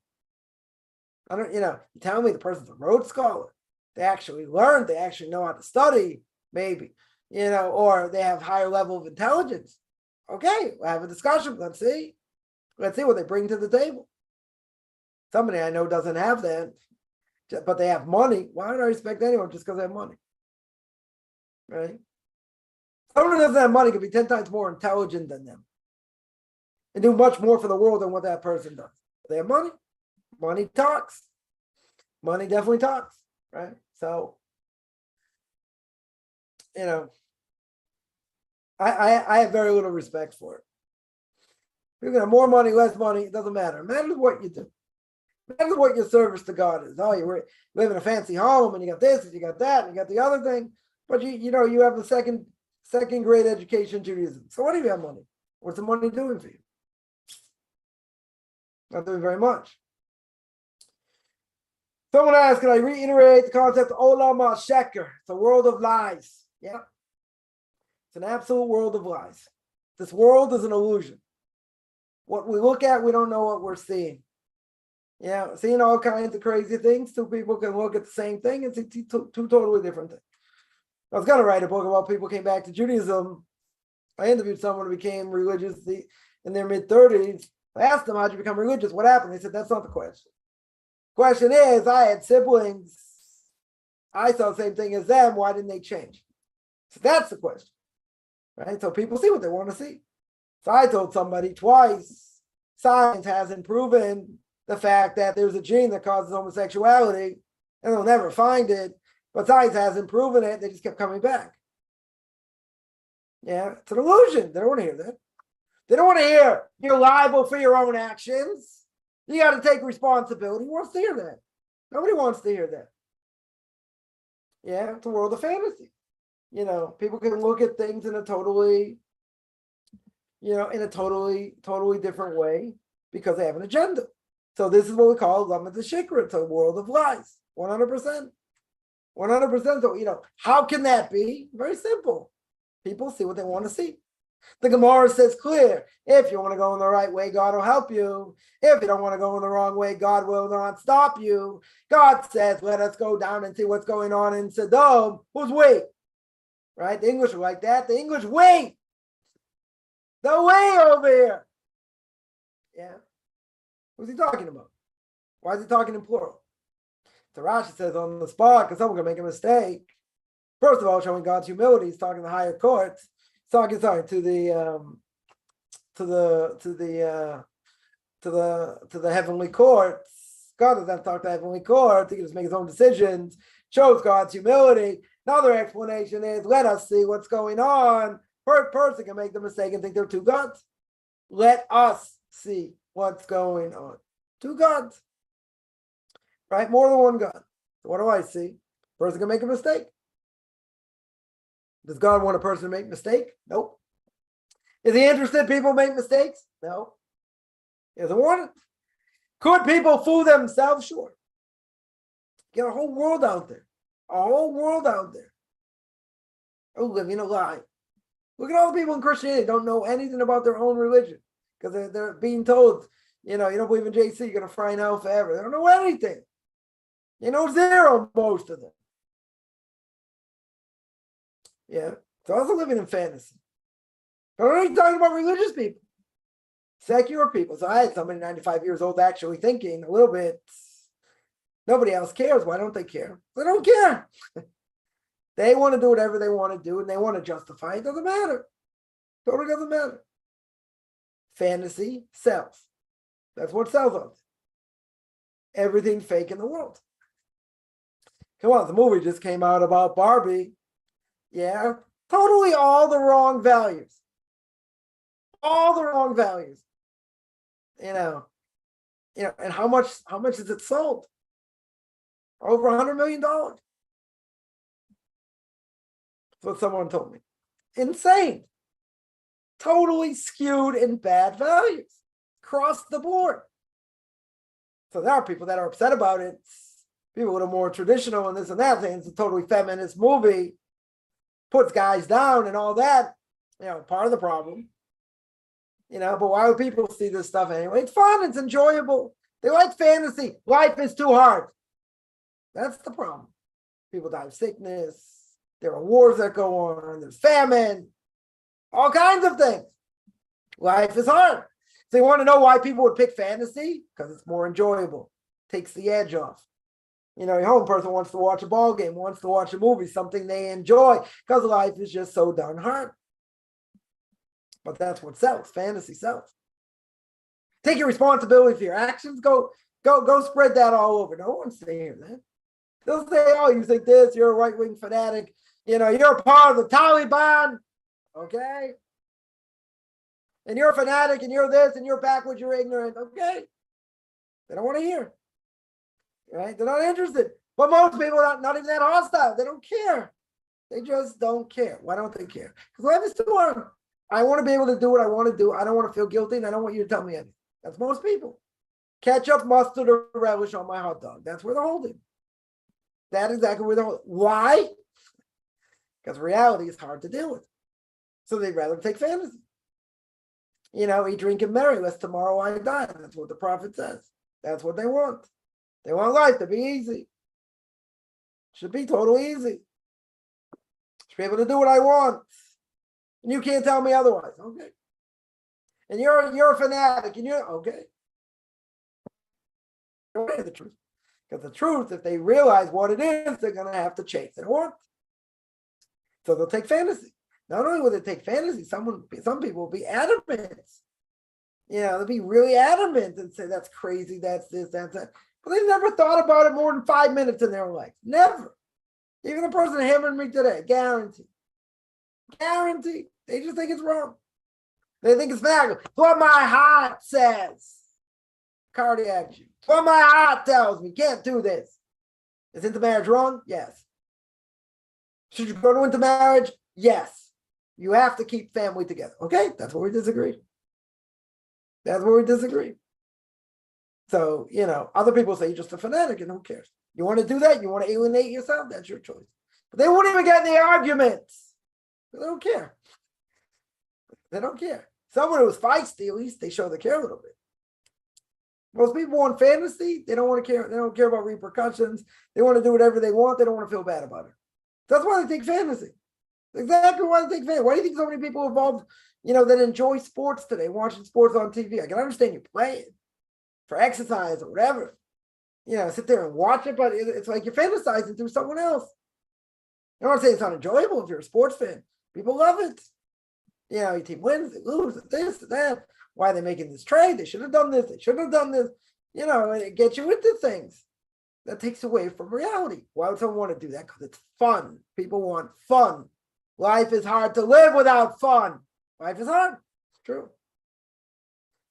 I don't, you tell me the person's a Rhodes Scholar. They actually learned, they actually know how to study, maybe, or they have higher level of intelligence. Okay, we'll have a discussion. Let's see what they bring to the table. Somebody I know doesn't have that, but they have money. Why would I respect anyone just because they have money? Right? Someone who doesn't have money could be 10 times more intelligent than them and do much more for the world than what that person does. They have money. Money talks. Money definitely talks, right? So, I have very little respect for it. People have more money, less money, it doesn't matter. It matters what you do. It matters what your service to God is. Oh, you live in a fancy home and you got this and you got that and you got the other thing, but you have the second grade education in Judaism. So what do you have money? What's the money doing for you? Not doing very much. Someone asked, can I reiterate the concept of Olam HaSheker? It's a world of lies. Yeah. It's an absolute world of lies. This world is an illusion. What we look at, we don't know what we're seeing. Yeah, seeing all kinds of crazy things. Two people can look at the same thing and see two totally different things. I was going to write a book about people who came back to Judaism. I interviewed someone who became religious in their mid-30s. I asked them, how'd you become religious? What happened? They said, that's not the question. Question is, I had siblings. I saw the same thing as them. Why didn't they change? So that's the question, right? So people see what they want to see. So I told somebody twice, science hasn't proven the fact that there's a gene that causes homosexuality, and they'll never find it, but science hasn't proven it. They just kept coming back. Yeah, it's an illusion. They don't want to hear that. They don't want to hear you're liable for your own actions. You got to take responsibility. Who wants to hear that? Nobody wants to hear that. Yeah, it's a world of fantasy. People can look at things in a totally different way because they have an agenda. So this is what we call Lamad Shikra. It's a world of lies. 100%. 100%. So, how can that be? Very simple. People see what they want to see. The Gemara says clear, if you want to go in the right way, God will help you. If you don't want to go in the wrong way, God will not stop you. God says, let us go down and see what's going on in Sodom. Who's we? Right? The English are like that. The English, we. The way over here. Yeah. Who's he talking about? Why is he talking in plural? So Rashi says on the spot, because someone can make a mistake. First of all, showing God's humility, he's talking to the higher courts. Talking to the heavenly courts. God doesn't have to talk to the heavenly courts. He can just make his own decisions. Shows God's humility. Another explanation is, let us see what's going on. Per person can make the mistake and think there are two gods. Let us see what's going on. Two gods. Right? More than one God. So what do I see? Person can make a mistake. Does God want a person to make a mistake? Nope. Is he interested people make mistakes? No. He doesn't want it. Could people fool themselves? Sure. Get a whole world out there. A whole world out there. Oh, living a lie. Look at all the people in Christianity who don't know anything about their own religion. Because they're being told, you don't believe in JC, you're going to fry in hell forever. They don't know anything. Zero, most of them. Yeah, so also living in fantasy. But I'm only talking about religious people, secular people. So I had somebody 95 years old actually thinking a little bit, nobody else cares. Why don't they care? They don't care. They want to do whatever they want to do and they want to justify it. It doesn't matter. Totally doesn't matter. Fantasy sells. That's what sells us. Everything fake in the world. Come on, the movie just came out about Barbie. Yeah, totally all the wrong values. All the wrong values. And how much is it sold? Over $100 million. That's what someone told me. Insane. Totally skewed in bad values. Across the board. So there are people that are upset about it. People that are more traditional and this and that, saying it's a totally feminist movie. Puts guys down and all that, part of the problem. But why would people see this stuff anyway? It's fun, it's enjoyable. They like fantasy. Life is too hard. That's the problem. People die of sickness. There are wars that go on. There's famine. All kinds of things. Life is hard. So you want to know why people would pick fantasy? Because it's more enjoyable. takes the edge off. Your home person wants to watch a ball game, wants to watch a movie, something they enjoy, because life is just so darn hard. But that's what sells. Fantasy sells. Take your responsibility for your actions. Go spread that all over. No one's saying that. They'll say, oh, you think this, you're a right-wing fanatic. You're a part of the Taliban. Okay? And you're a fanatic, and you're this, and you're backwards, you're ignorant. Okay? They don't want to hear. Right? They're not interested. But most people are not even that hostile. They don't care. They just don't care. Why don't they care? Because life is too hard. I want to be able to do what I want to do. I don't want to feel guilty, and I don't want you to tell me anything. That's most people. Ketchup, mustard, or relish on my hot dog. That's where they're holding. That's exactly where they're holding. Why? Because reality is hard to deal with. So they'd rather take fantasy. Eat, drink, and marry, lest tomorrow I die. That's what the prophet says. That's what they want. They want life to be easy. Should be totally easy. Should be able to do what I want. And you can't tell me otherwise. Okay. And you're a fanatic, and you're okay. Don't say the truth. Because the truth, if they realize what it is, they're going to have to chase it or. So they'll take fantasy. Not only will they take fantasy, some people will be adamant. They'll be really adamant and say, that's crazy, that's this, that's that. But they've never thought about it more than 5 minutes in their life. Never. Even the person hammering me today, guarantee. Guarantee. They just think it's wrong. They think it's bad. What my heart says. Cardiac Jew. What my heart tells me. Can't do this. Is intermarriage wrong? Yes. Should you go into marriage? Yes. You have to keep family together. Okay? That's where we disagree. That's where we disagree. So, other people say you're just a fanatic, and who cares? You want to do that? You want to alienate yourself? That's your choice. But they won't even get in the arguments. They don't care. They don't care. Someone who's feisty, at least they show they care a little bit. Most people want fantasy. They don't want to care. They don't care about repercussions. They want to do whatever they want. They don't want to feel bad about it. That's why they take fantasy. Exactly why they take fantasy. Why do you think so many people involved, that enjoy sports today, watching sports on TV? I can understand you play it for exercise or whatever. Sit there and watch it, but it's like you're fantasizing through someone else. I don't want to say it's not enjoyable if you're a sports fan. People love it. Your team wins, they lose, this, that. Why are they making this trade? They should have done this. They shouldn't have done this. It gets you into things. That takes away from reality. Why would someone want to do that? Because it's fun. People want fun. Life is hard to live without fun. Life is hard. It's true.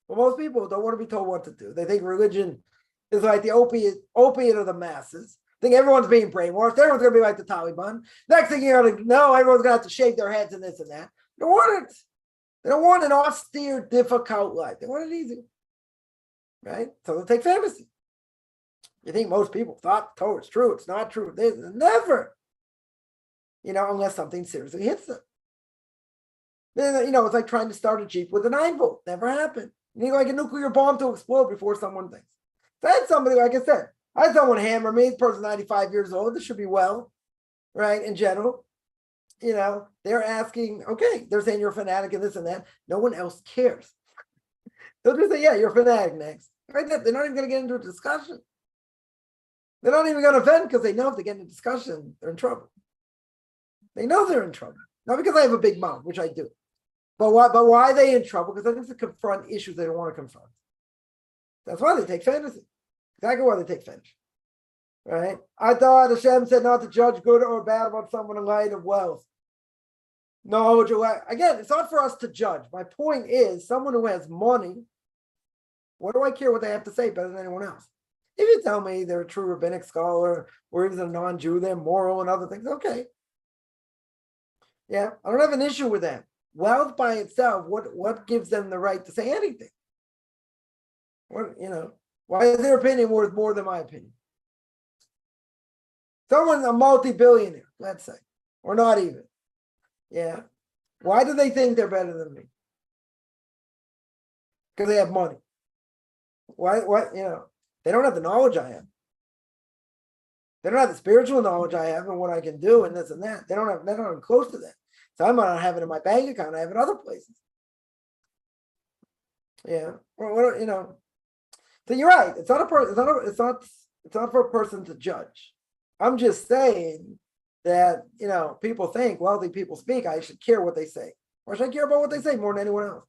But most people don't want to be told what to do. They think religion is like the opiate of the masses. Think everyone's being brainwashed. Everyone's going to be like the Taliban. Next thing you're going to know, everyone's going to have to shave their heads and this and that. They don't want it. They don't want an austere, difficult life. They want it easy. Right? So they'll take fantasy. You think most people thought Torah is true. It's not true. They never. Unless something seriously hits them. Then, it's like trying to start a Jeep with a 9-volt. Never happened. You need like a nuclear bomb to explode before someone thinks. So I had somebody, like I said, I had someone hammer me. This person's 95 years old. This should be well, right, in general. They're asking, okay, they're saying you're a fanatic and this and that. No one else cares. They'll just say, yeah, you're a fanatic next. Right? They're not even going to get into a discussion. They're not even going to vent because they know if they get into a discussion, they're in trouble. They know they're in trouble. Not because I have a big mouth, which I do. But why are they in trouble? Because I think to confront issues they don't want to confront. That's why they take fantasy. Exactly why they take fantasy. Right? I thought Hashem said not to judge good or bad about someone in light of wealth. No, again, it's not for us to judge. My point is, someone who has money, what do I care what they have to say better than anyone else? If you tell me they're a true rabbinic scholar or even a non-Jew, they're moral and other things, okay. Yeah, I don't have an issue with that. Wealth by itself, what gives them the right to say anything? Why is their opinion worth more than my opinion? Someone's a multi-billionaire, let's say, or not even. Yeah. Why do they think they're better than me? Because they have money. Why? They don't have the knowledge I have. They don't have the spiritual knowledge I have and what I can do and this and that. They don't have close to that. So I might not have it in my bank account. I have it in other places. Yeah. Well, So you're right. It's not a person. It's not for a person to judge. I'm just saying that people think wealthy people speak. I should care what they say. Why should I care about what they say more than anyone else?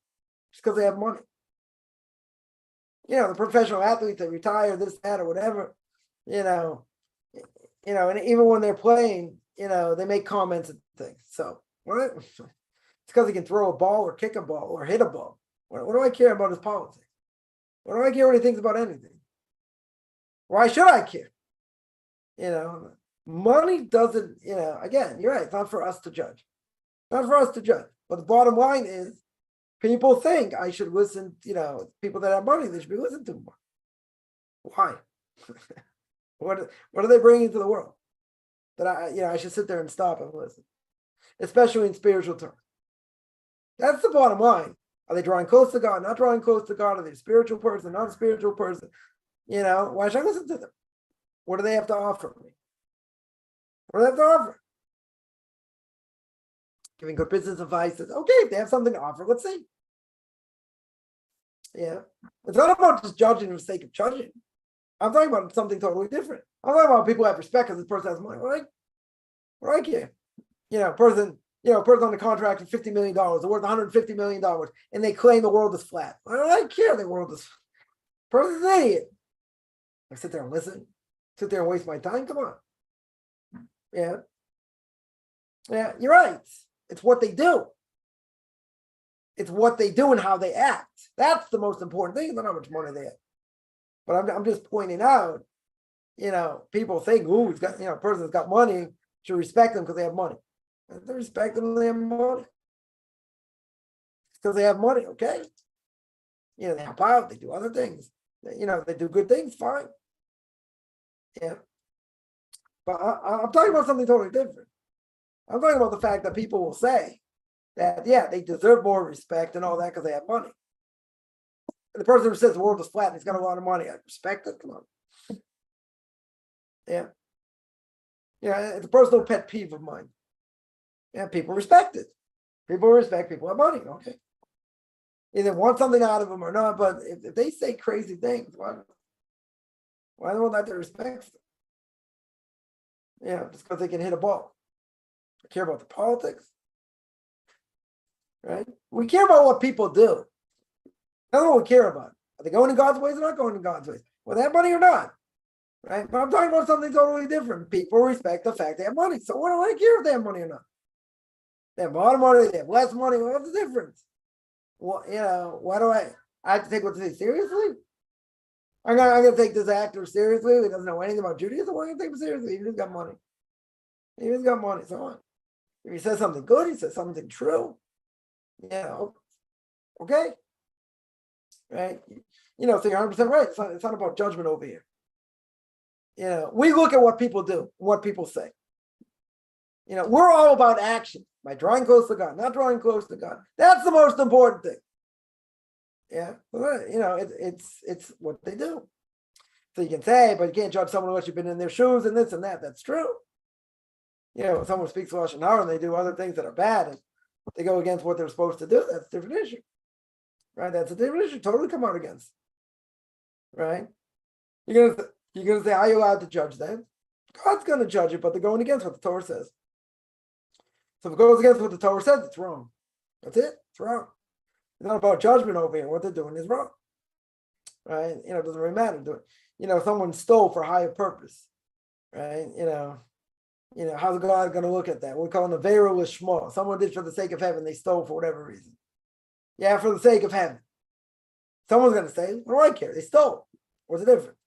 Just because they have money. The professional athletes that retire, this, that, or whatever. And even when they're playing, they make comments and things. So what? It's because he can throw a ball or kick a ball or hit a ball. What do I care about his politics? What do I care what he thinks about anything? Why should I care? Money doesn't, again, you're right. It's not for us to judge. Not for us to judge. But the bottom line is people think I should listen, people that have money, they should be listened to more. Why? What are they bringing to the world? That I should sit there and stop and listen, especially in spiritual terms. That's the bottom line. Are they drawing close to God? Not drawing close to God? Are they a spiritual person? Not a spiritual person? Why should I listen to them? What do they have to offer me? What do they have to offer? Giving good business advice is okay. If they have something to offer, let's see. Yeah. It's not about just judging for the sake of judging. I'm talking about something totally different. I'm talking about people who have respect because this person has money. What do I care? Person on the contract for $50 million, they're worth $150 million, and they claim the world is flat. Why do I care the world is flat? Person's an idiot. I sit there and listen. Sit there and waste my time? Come on. Yeah. Yeah, you're right. It's what they do. It's what they do and how they act. That's the most important thing, not how much money they have. But I'm just pointing out, people think, ooh, he's got, a person's got money, should respect them because they have money. They respect them because they have money. Because they have money, okay? They help out, they do other things. They do good things, fine. Yeah. But I'm talking about something totally different. I'm talking about the fact that people will say that, yeah, they deserve more respect and all that because they have money. And the person who says the world is flat and he's got a lot of money, I respect it. Come on. Yeah. It's a personal pet peeve of mine. Yeah, people respect it. People respect people have money. Okay. Either want something out of them or not, but if they say crazy things, why don't they respect them? Just because they can hit a ball. I care about the politics. Right? We care about what people do. That's what we care about. Are they going in God's ways or not going in God's ways? Well, they have money or not. Right? But I'm talking about something totally different. People respect the fact they have money. So what do I care if they have money or not? They have a lot of money, they have less money. What's the difference? Well, why do I have to take what they say seriously? I'm gonna take this actor seriously. He doesn't know anything about Judaism. Why am I gonna take him seriously? He just got money. He just got money. So on. If he says something good, he says something true. Okay. Right? So you're 100% right. It's not about judgment over here. We look at what people do, what people say. We're all about action. By drawing close to God, not drawing close to God. That's the most important thing. Yeah. It's what they do. So you can say, but you can't judge someone unless you've been in their shoes and this and that. That's true. If someone speaks Lashon Hara and they do other things that are bad and they go against what they're supposed to do, that's a different issue. Right? That's a different issue. Totally come out against. Right? You're gonna say, are you allowed to judge them? God's gonna judge it, but they're going against what the Torah says. So if it goes against what the Torah says, it's wrong. That's it. It's wrong. It's not about judgment over here. What they're doing is wrong. Right? It doesn't really matter. Someone stole for higher purpose. Right? How's God going to look at that? We call it a Avera Lishma. Someone did for the sake of heaven. They stole for whatever reason. Yeah, for the sake of heaven. Someone's going to say, what do I care? They stole. What's the difference?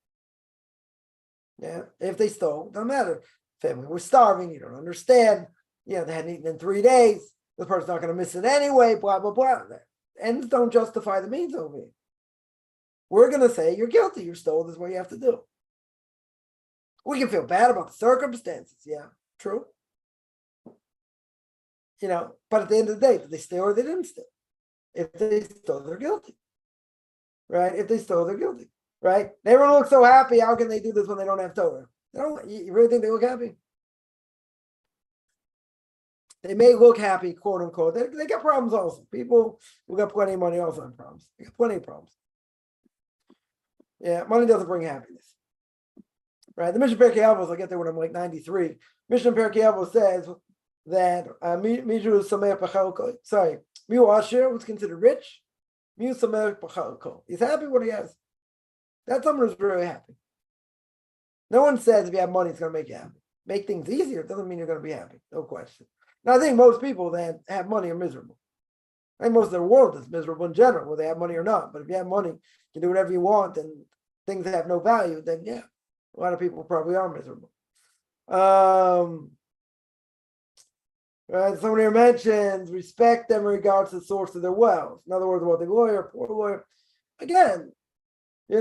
Yeah, if they stole, doesn't matter. Family was starving. You don't understand. They hadn't eaten in 3 days. The person's not going to miss it anyway, blah, blah, blah. Ends don't justify the means over here. We're going to say, you're guilty. You stole. This is what you have to do. We can feel bad about the circumstances. Yeah, true. But at the end of the day, did they steal or they didn't steal? If they stole, they're guilty. Right? If they stole, they're guilty. Right? They don't look so happy. How can they do this when they don't have Torah? You really think they look happy? They may look happy, quote unquote. They got problems also. People who got plenty of money also have problems. They got plenty of problems. Yeah, money doesn't bring happiness. Right? The Mishnah Pirkei Avos, I'll get there when I'm like 93. Mishnah Pirkei Avos says that Mi'u Asher was considered rich. Mi'u Sameach B'chalko. He's happy what he has. That's someone who's really happy. No one says if you have money, it's going to make you happy. Make things easier doesn't mean you're going to be happy. No question. Now, I think most people that have money are miserable. I think most of the world is miserable in general, whether they have money or not. But if you have money, you can do whatever you want, and things that have no value, then yeah, a lot of people probably are miserable. Right, someone here mentions respect them in regards to the source of their wealth. In other words, about the lawyer, poor lawyer. Again, you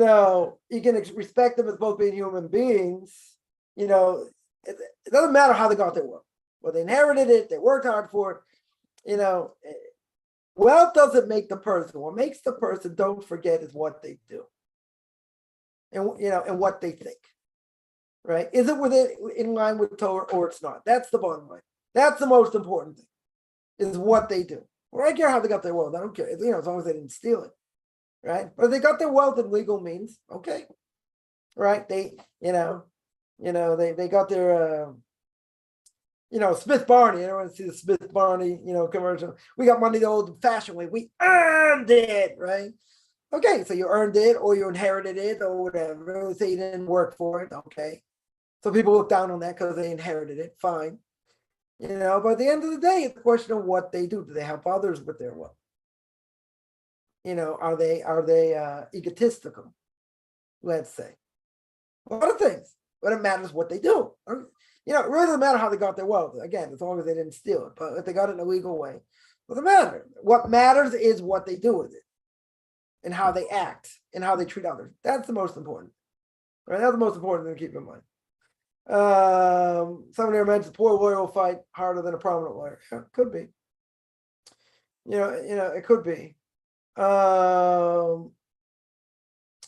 can respect them as both being human beings. It doesn't matter how they got their wealth. Well, they inherited it, they worked hard for it. Wealth doesn't make the person. What makes the person, don't forget, is what they do. And what they think. Right? Is it in line with Torah or it's not? That's the bottom line. That's the most important thing, is what they do. Well, I don't care how they got their wealth. I don't care. As long as they didn't steal it. Right? But if they got their wealth in legal means, okay. Right? They got their Smith Barney. Everyone see the Smith Barney, commercial. We got money the old fashioned way. We earned it, right? Okay, so you earned it or you inherited it or whatever. Say you didn't work for it, okay. So people look down on that because they inherited it, fine. But at the end of the day, it's a question of what they do. Do they help others with their wealth? Are they egotistical? Let's say. A lot of things, but it matters what they do. It really doesn't matter how they got their wealth. Again, as long as they didn't steal it. But if they got it in a legal way, it doesn't matter. What matters is what they do with it and how they act and how they treat others. That's the most important. Right? That's the most important thing to keep in mind. Someone here mentions poor lawyer will fight harder than a prominent lawyer. Yeah, could be. It could be.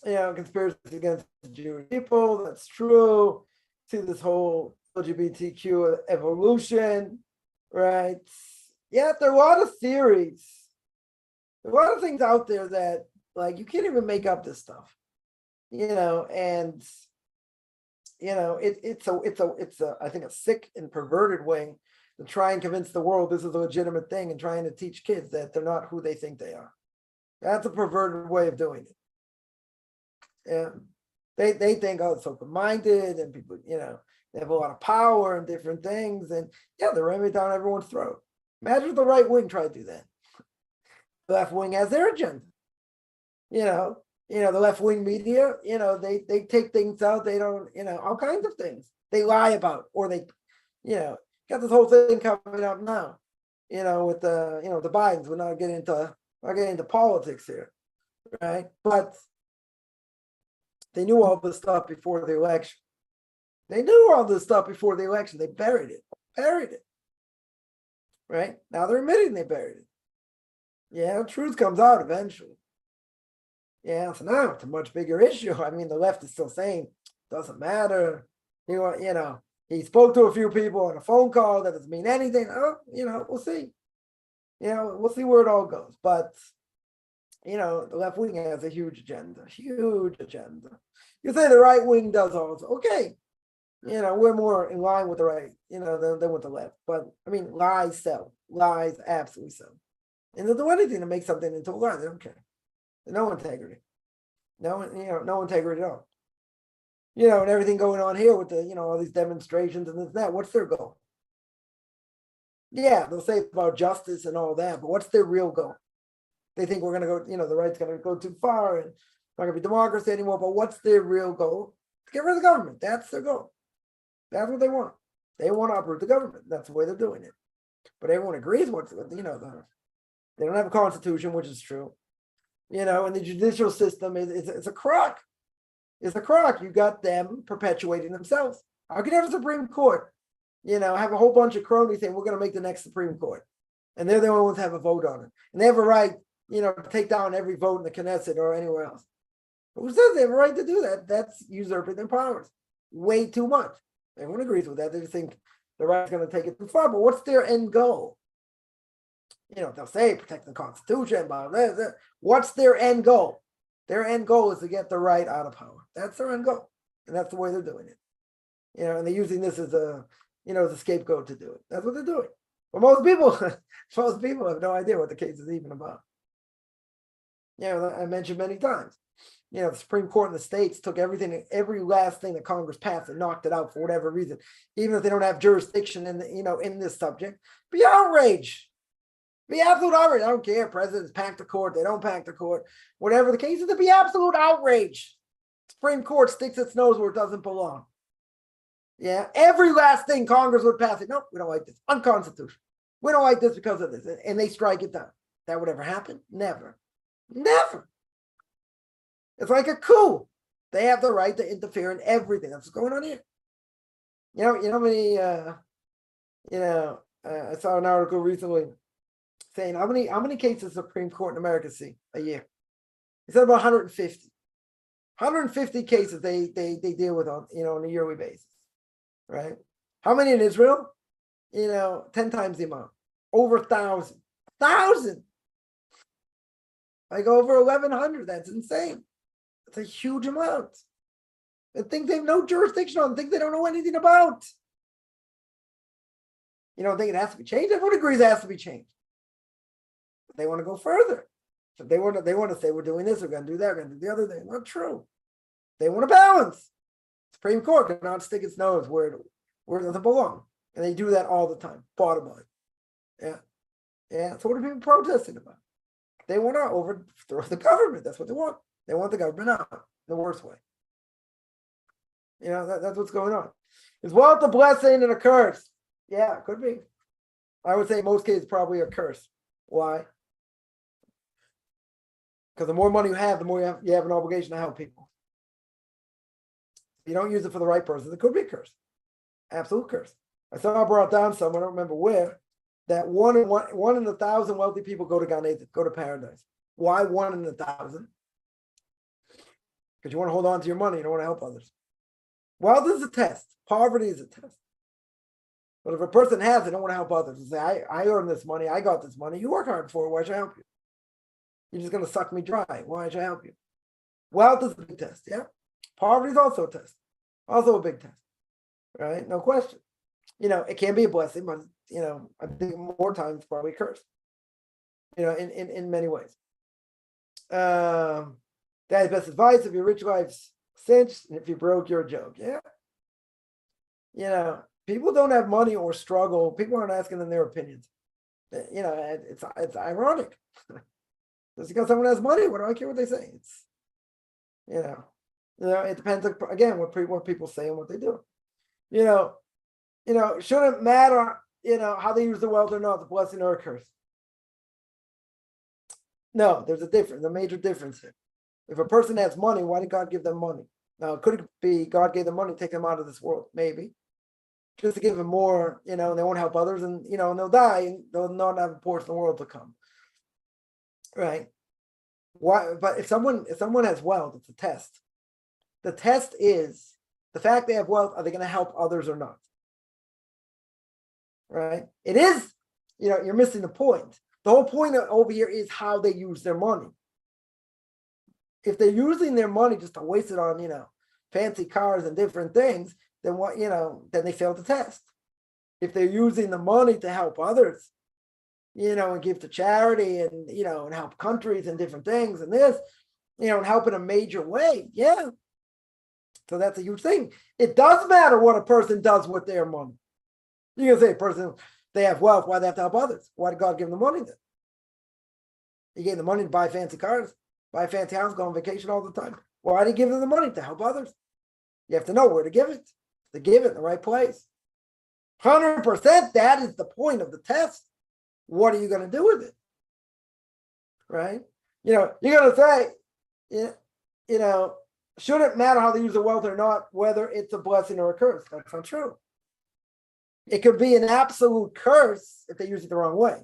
Conspiracy against the Jewish people. That's true. See this whole LGBTQ evolution, right? Yeah, there are a lot of theories. There are a lot of things out there that, like, you can't even make up this stuff. It's I think a sick and perverted way to try and convince the world this is a legitimate thing and trying to teach kids that they're not who they think they are. That's a perverted way of doing it. And they think, it's open-minded and people, they have a lot of power and different things. And yeah, they're ramming down everyone's throat. Imagine if the right wing tried to do that. The left wing has their agenda. The left-wing media, they take things out, they don't, all kinds of things they lie about, or they, got this whole thing coming up now, with the Bidens. We're not getting into politics here, right? But they knew all this stuff before the election. They buried it, right? Now they're admitting they buried it. Yeah, the truth comes out eventually. Yeah, so now it's a much bigger issue. I mean, the left is still saying doesn't matter. He spoke to a few people on a phone call. That doesn't mean anything. We'll see. We'll see where it all goes. But the left wing has a huge agenda. You say the right wing does also. Okay, we're more in line with the right, than with the left. But I mean, lies sell. Lies absolutely sell. And they'll do anything to make something into a lie. They don't care. No integrity. No integrity at all. And everything going on here with the, all these demonstrations and this and that. What's their goal? Yeah, they'll say it's about justice and all that, but what's their real goal? They think we're going to go, the right's going to go too far and not going to be democracy anymore, but what's their real goal? To get rid of the government. That's their goal. That's what they want. They want to uproot the government. That's the way they're doing it. But everyone agrees they don't have a constitution, which is true. And the judicial system is a crock. It's a crock. You got them perpetuating themselves. How can you have a Supreme Court, have a whole bunch of cronies saying we're going to make the next Supreme Court, and they're the only ones that have a vote on it, and they have a right, to take down every vote in the Knesset or anywhere else. But who says they have a right to do that? That's usurping their powers way too much. Everyone agrees with that. They just think the right's going to take it too far. But what's their end goal? They'll say protect the Constitution, blah, blah, blah. What's their end goal? Their end goal is to get the right out of power. That's their end goal. And that's the way they're doing it. And they're using this as as a scapegoat to do it. That's what they're doing. But most people have no idea what the case is even about. I mentioned many times, the Supreme Court in the States took every last thing that Congress passed and knocked it out for whatever reason, even if they don't have jurisdiction in this subject. Be outrage. Be absolute outrage. I don't care. Presidents pack the court. They don't pack the court. Whatever the case is, to be absolute outrage. Supreme Court sticks its nose where it doesn't belong. Yeah, every last thing Congress would pass it. No, we don't like this. Unconstitutional. We don't like this because of this. And they strike it down. That would ever happen? Never. Never. It's like a coup. They have the right to interfere in everything. That's what's going on here. I saw an article recently saying how many cases the Supreme Court in America see a year. He said about 150. 150 cases they deal with on a yearly basis. Right? How many in Israel? 10 times the amount. Over 1,000. 1,000. Like over 1,100. That's insane. It's a huge amount. And things they have no jurisdiction on, things they don't know anything about. You don't think it has to be changed? Everyone agrees it has to be changed. But they want to go further. So they want to say we're doing this, we're going to do that, we're going to do the other thing. Not true. They want to balance. Supreme Court cannot stick its nose where it doesn't belong. And they do that all the time. Bottom line. Yeah. So what are people protesting about? They want to overthrow the government. That's what they want. They want the government out in the worst way. That's what's going on. Is wealth a blessing and a curse? Yeah, it could be. I would say in most cases probably a curse. Why? Because the more money you have, the more you have an obligation to help people. If you don't use it for the right person, it could be a curse. Absolute curse. I saw I brought down some, I don't remember where, that one in 1,000 wealthy people go to Gan Eden, go to paradise. Why 1 in 1,000? Because you want to hold on to your money, you don't want to help others. Wealth is a test. Poverty is a test. But if a person has it, they don't want to help others. They say, I earned this money, I got this money, you work hard for it, why should I help you? You're just going to suck me dry. Why should I help you? Wealth is a big test, yeah? Poverty is also a test. Also a big test. Right? No question. It can be a blessing, but I think more times probably a curse. In many ways. That is best advice. If you're rich, life's cinch, and if you're broke, you're a joke. Yeah. People don't have money or struggle. People aren't asking them their opinions. It's ironic. Just because someone has money, what do I care what they say? It's it depends again what people say and what they do. Shouldn't matter, how they use the wealth or not, the blessing or a curse. No, there's a major difference here. If a person has money, why did God give them money? Now, could it be God gave them money, take them out of this world? Maybe. Just to give them more, and they won't help others, and and they'll die, and they'll not have a portion of the world to come. Right? Why? But if someone has wealth, it's a test. The test is the fact they have wealth. Are they going to help others or not? Right? It is. You're missing the point. The whole point over here is how they use their money. If they're using their money just to waste it on, fancy cars and different things, then then they fail the test. If they're using the money to help others, and give to charity and, and help countries and different things and this, and help in a major way. Yeah. So that's a huge thing. It does matter what a person does with their money. You can say a person, they have wealth, why do they have to help others? Why did God give them the money then? He gave them the money to buy fancy cars, buy a fancy house, go on vacation all the time. Why did he give them the money? To help others. You have to know where to give it. To give it in the right place. 100%, that is the point of the test. What are you going to do with it? Right? You're going to say, shouldn't matter how they use the wealth or not, whether it's a blessing or a curse. That's not true. It could be an absolute curse if they use it the wrong way.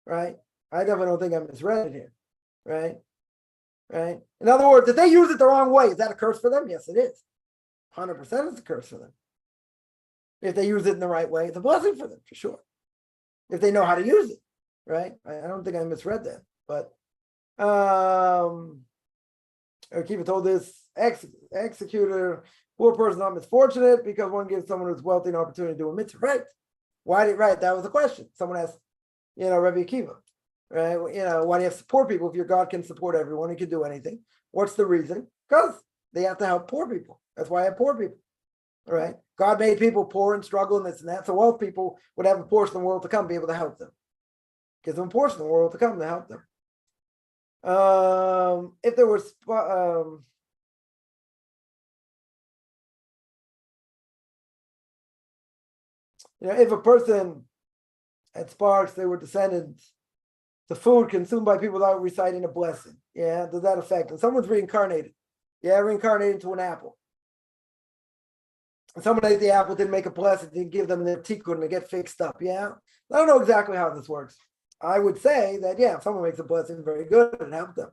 Right? I definitely don't think I misread it here. Right? Right? In other words, if they use it the wrong way, is that a curse for them? Yes, it is. 100% it's a curse for them. If they use it in the right way, it's a blessing for them, for sure. If they know how to use it, right? I don't think I misread that, but Kiva told this executor, poor person not misfortunate because one gives someone who's wealthy an opportunity to do a mitzvah. Right. Why did right? That was the question. Someone asked, Rabbi Akiva, right? Why do you have to support people if your God can support everyone? He can do anything. What's the reason? Because they have to help poor people. That's why I have poor people. All right. God made people poor and struggle and this and that. So wealth people would have a portion of the world to come, be able to help them. Gives them a portion of the world to come to help them. If there was if a person had sparks, they were descendants, the food consumed by people without reciting a blessing. Yeah, does that affect? And someone's reincarnated. Yeah, reincarnated into an apple. And someone ate the apple, didn't make a blessing, didn't give them their tikkun to get fixed up. Yeah, I don't know exactly how this works. I would say that, yeah, if someone makes a blessing, very good, and help them.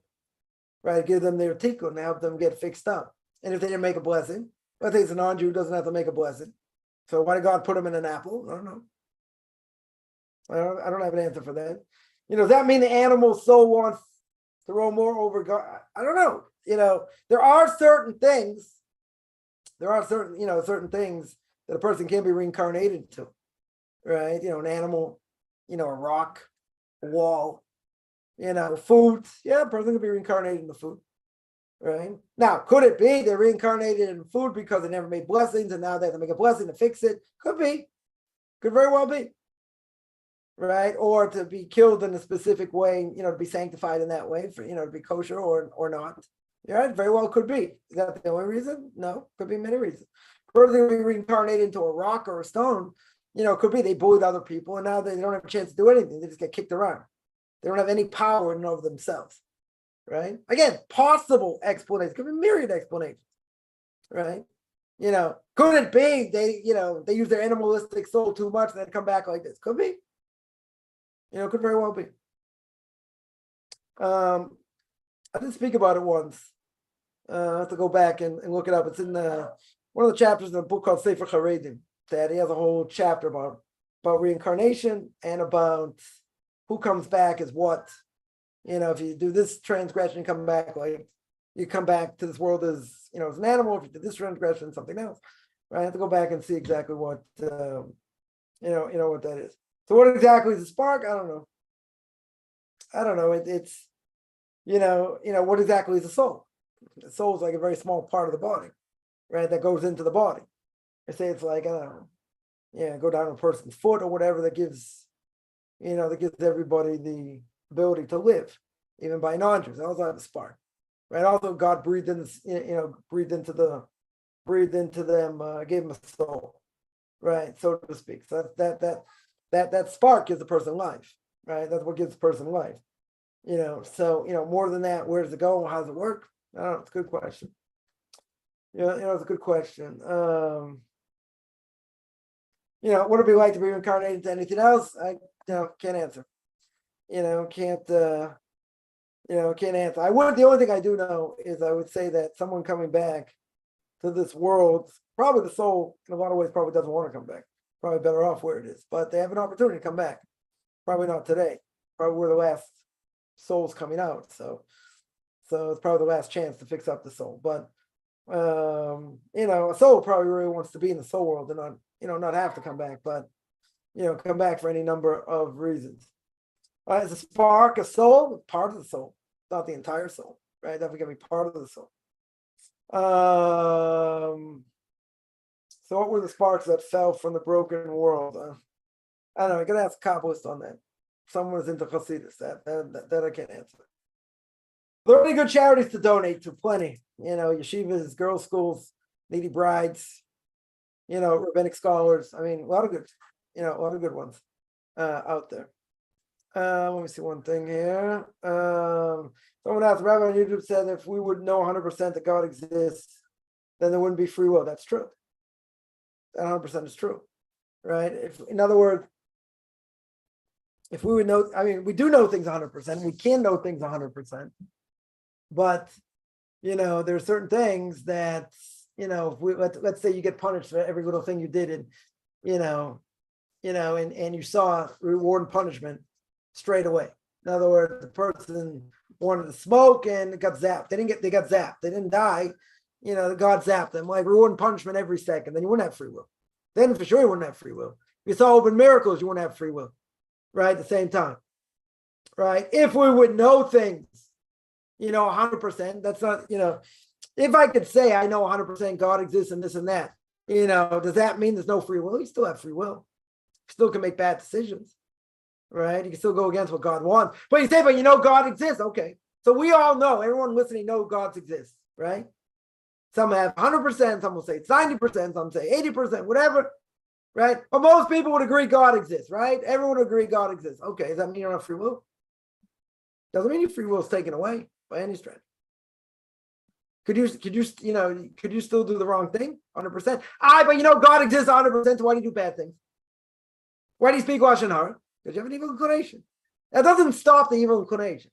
Right, give them their tikkun and help them get fixed up. And if they didn't make a blessing, I think it's a non-Jew doesn't have to make a blessing. So why did God put them in an apple? I don't know. I don't have an answer for that. Does that mean the animal soul wants to roll more over God? I don't know. There are certain things. There are certain things that a person can be reincarnated to, right? An animal, a rock, a wall, food. Yeah, a person could be reincarnated into food, right? Now, could it be they're reincarnated in food because they never made blessings and now they have to make a blessing to fix it? Could be. Could very well be. Right? Or to be killed in a specific way, to be sanctified in that way, for, to be kosher or not. Yeah, very well could be. Is that the only reason? No, could be many reasons. Further, be reincarnated into a rock or a stone, could be they bullied other people and now they don't have a chance to do anything. They just get kicked around. They don't have any power in and of themselves. Right? Again, possible explanations. Could be myriad explanations. Right? Could it be they use their animalistic soul too much and then come back like this? Could be. Could very well be. I did speak about it once. I have to go back and look it up. It's in one of the chapters in a book called Sefer Charedim. That he has a whole chapter about reincarnation and about who comes back as what. If you do this transgression, you come back to this world as as an animal. If you did this transgression, something else. Right? I have to go back and see exactly what what that is. So what exactly is a spark? I don't know. It's what exactly is a soul? The soul is like a very small part of the body, right? That goes into the body. I say it's like, I don't know, go down a person's foot or whatever that gives everybody the ability to live, even by non-Jews. They also have a spark, right? Also, God breathed in, breathed into them, gave them a soul, right? So to speak. So that spark gives a person life, right? That's what gives a person life. So more than that, where does it go? How does it work? I don't know. It's a good question. It's a good question. What would it be like to be reincarnated into anything else? I can't answer. Can't answer. The only thing I do know is I would say that someone coming back to this world, probably the soul in a lot of ways probably doesn't want to come back. Probably better off where it is, but they have an opportunity to come back. Probably not today. Probably we're the last souls coming out. So it's probably the last chance to fix up the soul. But a soul probably really wants to be in the soul world and not have to come back, but come back for any number of reasons. Is a spark a soul? Part of the soul, not the entire soul, right? Definitely gonna be part of the soul. So what were the sparks that fell from the broken world? I don't know. I gotta ask a Kabbalist on that. Someone was into Hasidus. That I can't answer. There are any good charities to donate to? Plenty. Yeshivas, girls' schools, needy brides. Rabbinic scholars. I mean, a lot of good ones out there. Let me see one thing here. Someone asked, Rabbi on YouTube said if we would know 100% that God exists, then there wouldn't be free will. That's true. That 100% is true, right? In other words, if we would know, we do know things 100%. We can know things 100%, but there are certain things that if let's say you get punished for every little thing you did, and and you saw reward and punishment straight away. In other words, the person wanted to smoke and got zapped. They got zapped. They didn't die. God zapped them. Like reward and punishment every second. Then you wouldn't have free will. Then for sure you wouldn't have free will. If you saw open miracles, you wouldn't have free will. Right? At the same time. Right? If we would know things, 100%, that's not, if I could say I know 100% God exists and this and that, does that mean there's no free will? You still have free will. You still can make bad decisions. Right? You can still go against what God wants. But you say, God exists. Okay. So we all know, everyone listening knows God exists. Right? Some have 100%, some will say it's 90%, some say 80%, whatever. Right? But most people would agree God exists. Right? Everyone would agree God exists. Okay. Does that mean you don't have free will? Doesn't mean your free will is taken away by any stretch. Could you still do the wrong thing? 100%. But God exists 100%, so why do you do bad things? Why do you speak Lashon Hara? Because you have an evil inclination. That doesn't stop the evil inclination.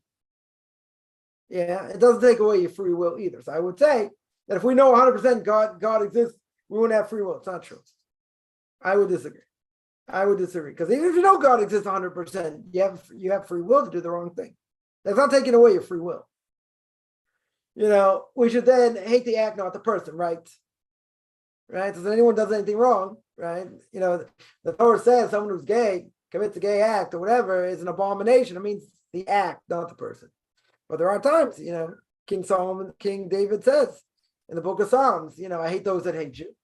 Yeah, it doesn't take away your free will either. So I would say that if we know 100% God exists, we wouldn't have free will. It's not true. I would disagree. Because even if you know God exists 100%, you have free will to do the wrong thing. That's not taking away your free will. We should then hate the act, not the person, right? Right? So if anyone does anything wrong, right? The Torah says someone who's gay commits a gay act or whatever is an abomination. It means the act, not the person. But there are times, King David says in the book of Psalms, I hate those that hate you.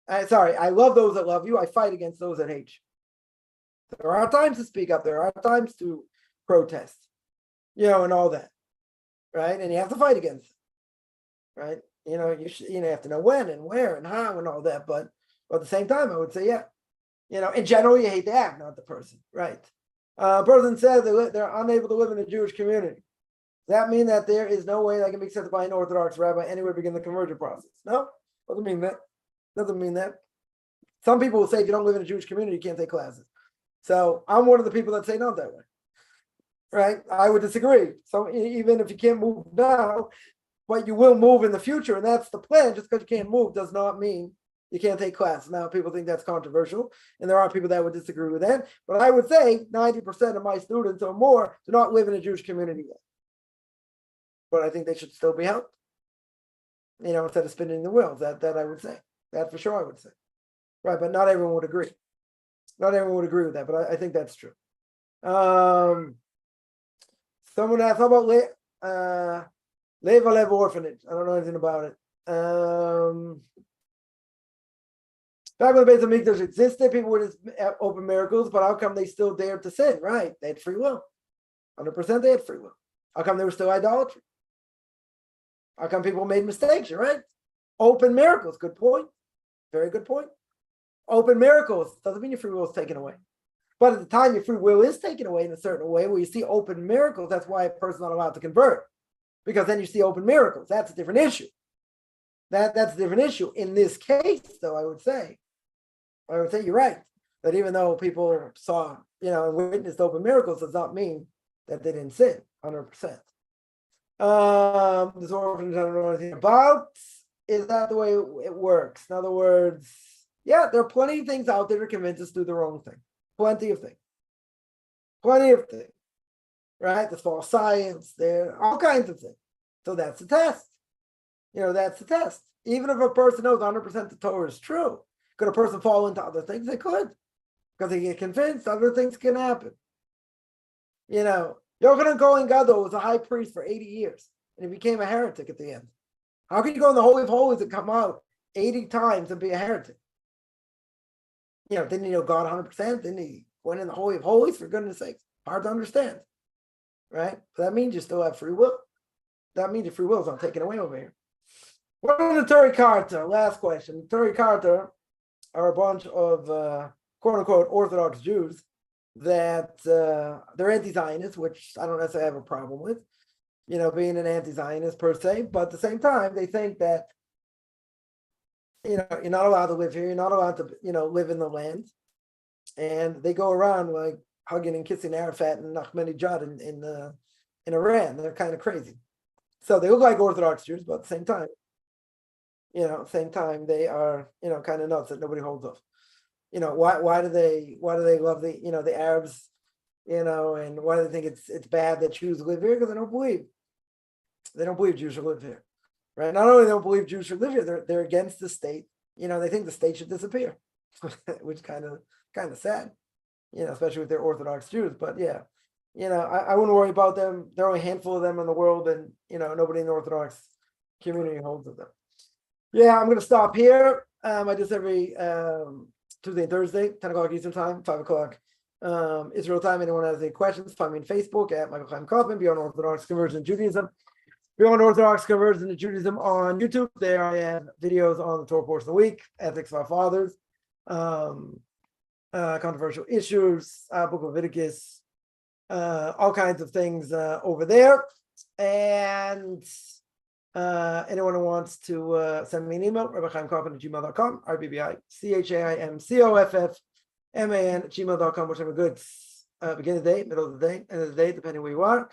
I love those that love you. I fight against those that hate you. There are times to speak up. There are times to protest, and all that. Right? And you have to fight against it. Right? You have to know when and where and how and all that. But at the same time, I would say, yeah. In general, you hate the act, not the person. Right? A person says they're unable to live in a Jewish community. Does that mean that there is no way that can be accepted by an Orthodox rabbi anywhere begin the conversion process? No, doesn't mean that. Doesn't mean that. Some people will say if you don't live in a Jewish community, you can't take classes. So I'm one of the people that say not that way. Right? I would disagree. So even if you can't move now, but you will move in the future, and that's the plan. Just because you can't move does not mean you can't take classes. Now, people think that's controversial, and there are people that would disagree with that. But I would say 90% of my students or more do not live in a Jewish community yet. But I think they should still be helped. Instead of spinning the wheels. That I would say. That for sure I would say. Right, but not everyone would agree. Not everyone would agree with that, but I think that's true. Someone asked, how about Lev Alev orphanage? I don't know anything about it. Back when the base of Mikdash existed, people would open miracles, but how come they still dared to sin? Right, they had free will. 100% they had free will. How come there was still idolatry? How come people made mistakes? You're right. Open miracles, good point. Very good point. Open miracles doesn't mean your free will is taken away. But at the time your free will is taken away in a certain way, where you see open miracles, that's why a person's not allowed to convert. Because then you see open miracles. That's a different issue. That's a different issue. In this case, though, I would say you're right. That even though people saw, and witnessed open miracles, does not mean that they didn't sin, 100%. This orphanage I don't know anything about. Is that the way it works? In other words, yeah, there are plenty of things out there to convince us to do the wrong thing. Plenty of things. Right? There's false science, there are all kinds of things. So that's the test. That's the test. Even if a person knows 100% the Torah is true, could a person fall into other things? They could. Because they get convinced other things can happen. Yochanan Kohen Gadol was a high priest for 80 years, and he became a heretic at the end. How can you go in the Holy of Holies and come out 80 times and be a heretic? Didn't he know God 100%? Didn't he went in the Holy of Holies? For goodness sakes, hard to understand, right? But that means you still have free will. That means your free will is not taken away over here. What are the Torah Karta? Last question. Torah Karta are a bunch of quote-unquote Orthodox Jews that they're anti-Zionists, which I don't necessarily have a problem with, being an anti-Zionist per se, but at the same time, they think that, you're not allowed to live here, you're not allowed to, live in the land, and they go around like hugging and kissing Arafat and Ahmadinejad in Iran. They're kind of crazy. So they look like Orthodox Jews, but at the same time, they are, kind of nuts that nobody holds off. Why do they love the Arabs, and why do they think it's bad that Jews live here? Because they don't believe Jews should live here, right? Not only they don't believe Jews should live here, they're against the state. They think the state should disappear, which kind of sad, especially with their Orthodox Jews. But yeah, I wouldn't worry about them. There are only a handful of them in the world, and nobody in the Orthodox community holds with them. Yeah, I'm gonna stop here. I just every Tuesday and Thursday, 10 o'clock Eastern time, 5 o'clock Israel time. Anyone has any questions, find me on Facebook at Michael Chaim Kaufman, Beyond Orthodox Conversion to Judaism. Beyond Orthodox Conversion to Judaism on YouTube. There I have videos on the Torah portion of the week, ethics of our fathers, controversial issues, Book of Leviticus, all kinds of things over there. And anyone who wants to send me an email, rabbichaimkaufman@gmail.com, RBBICHAIMCOFFMAN@gmail.com, which have a good beginning of the day, middle of the day, end of the day, depending where you are.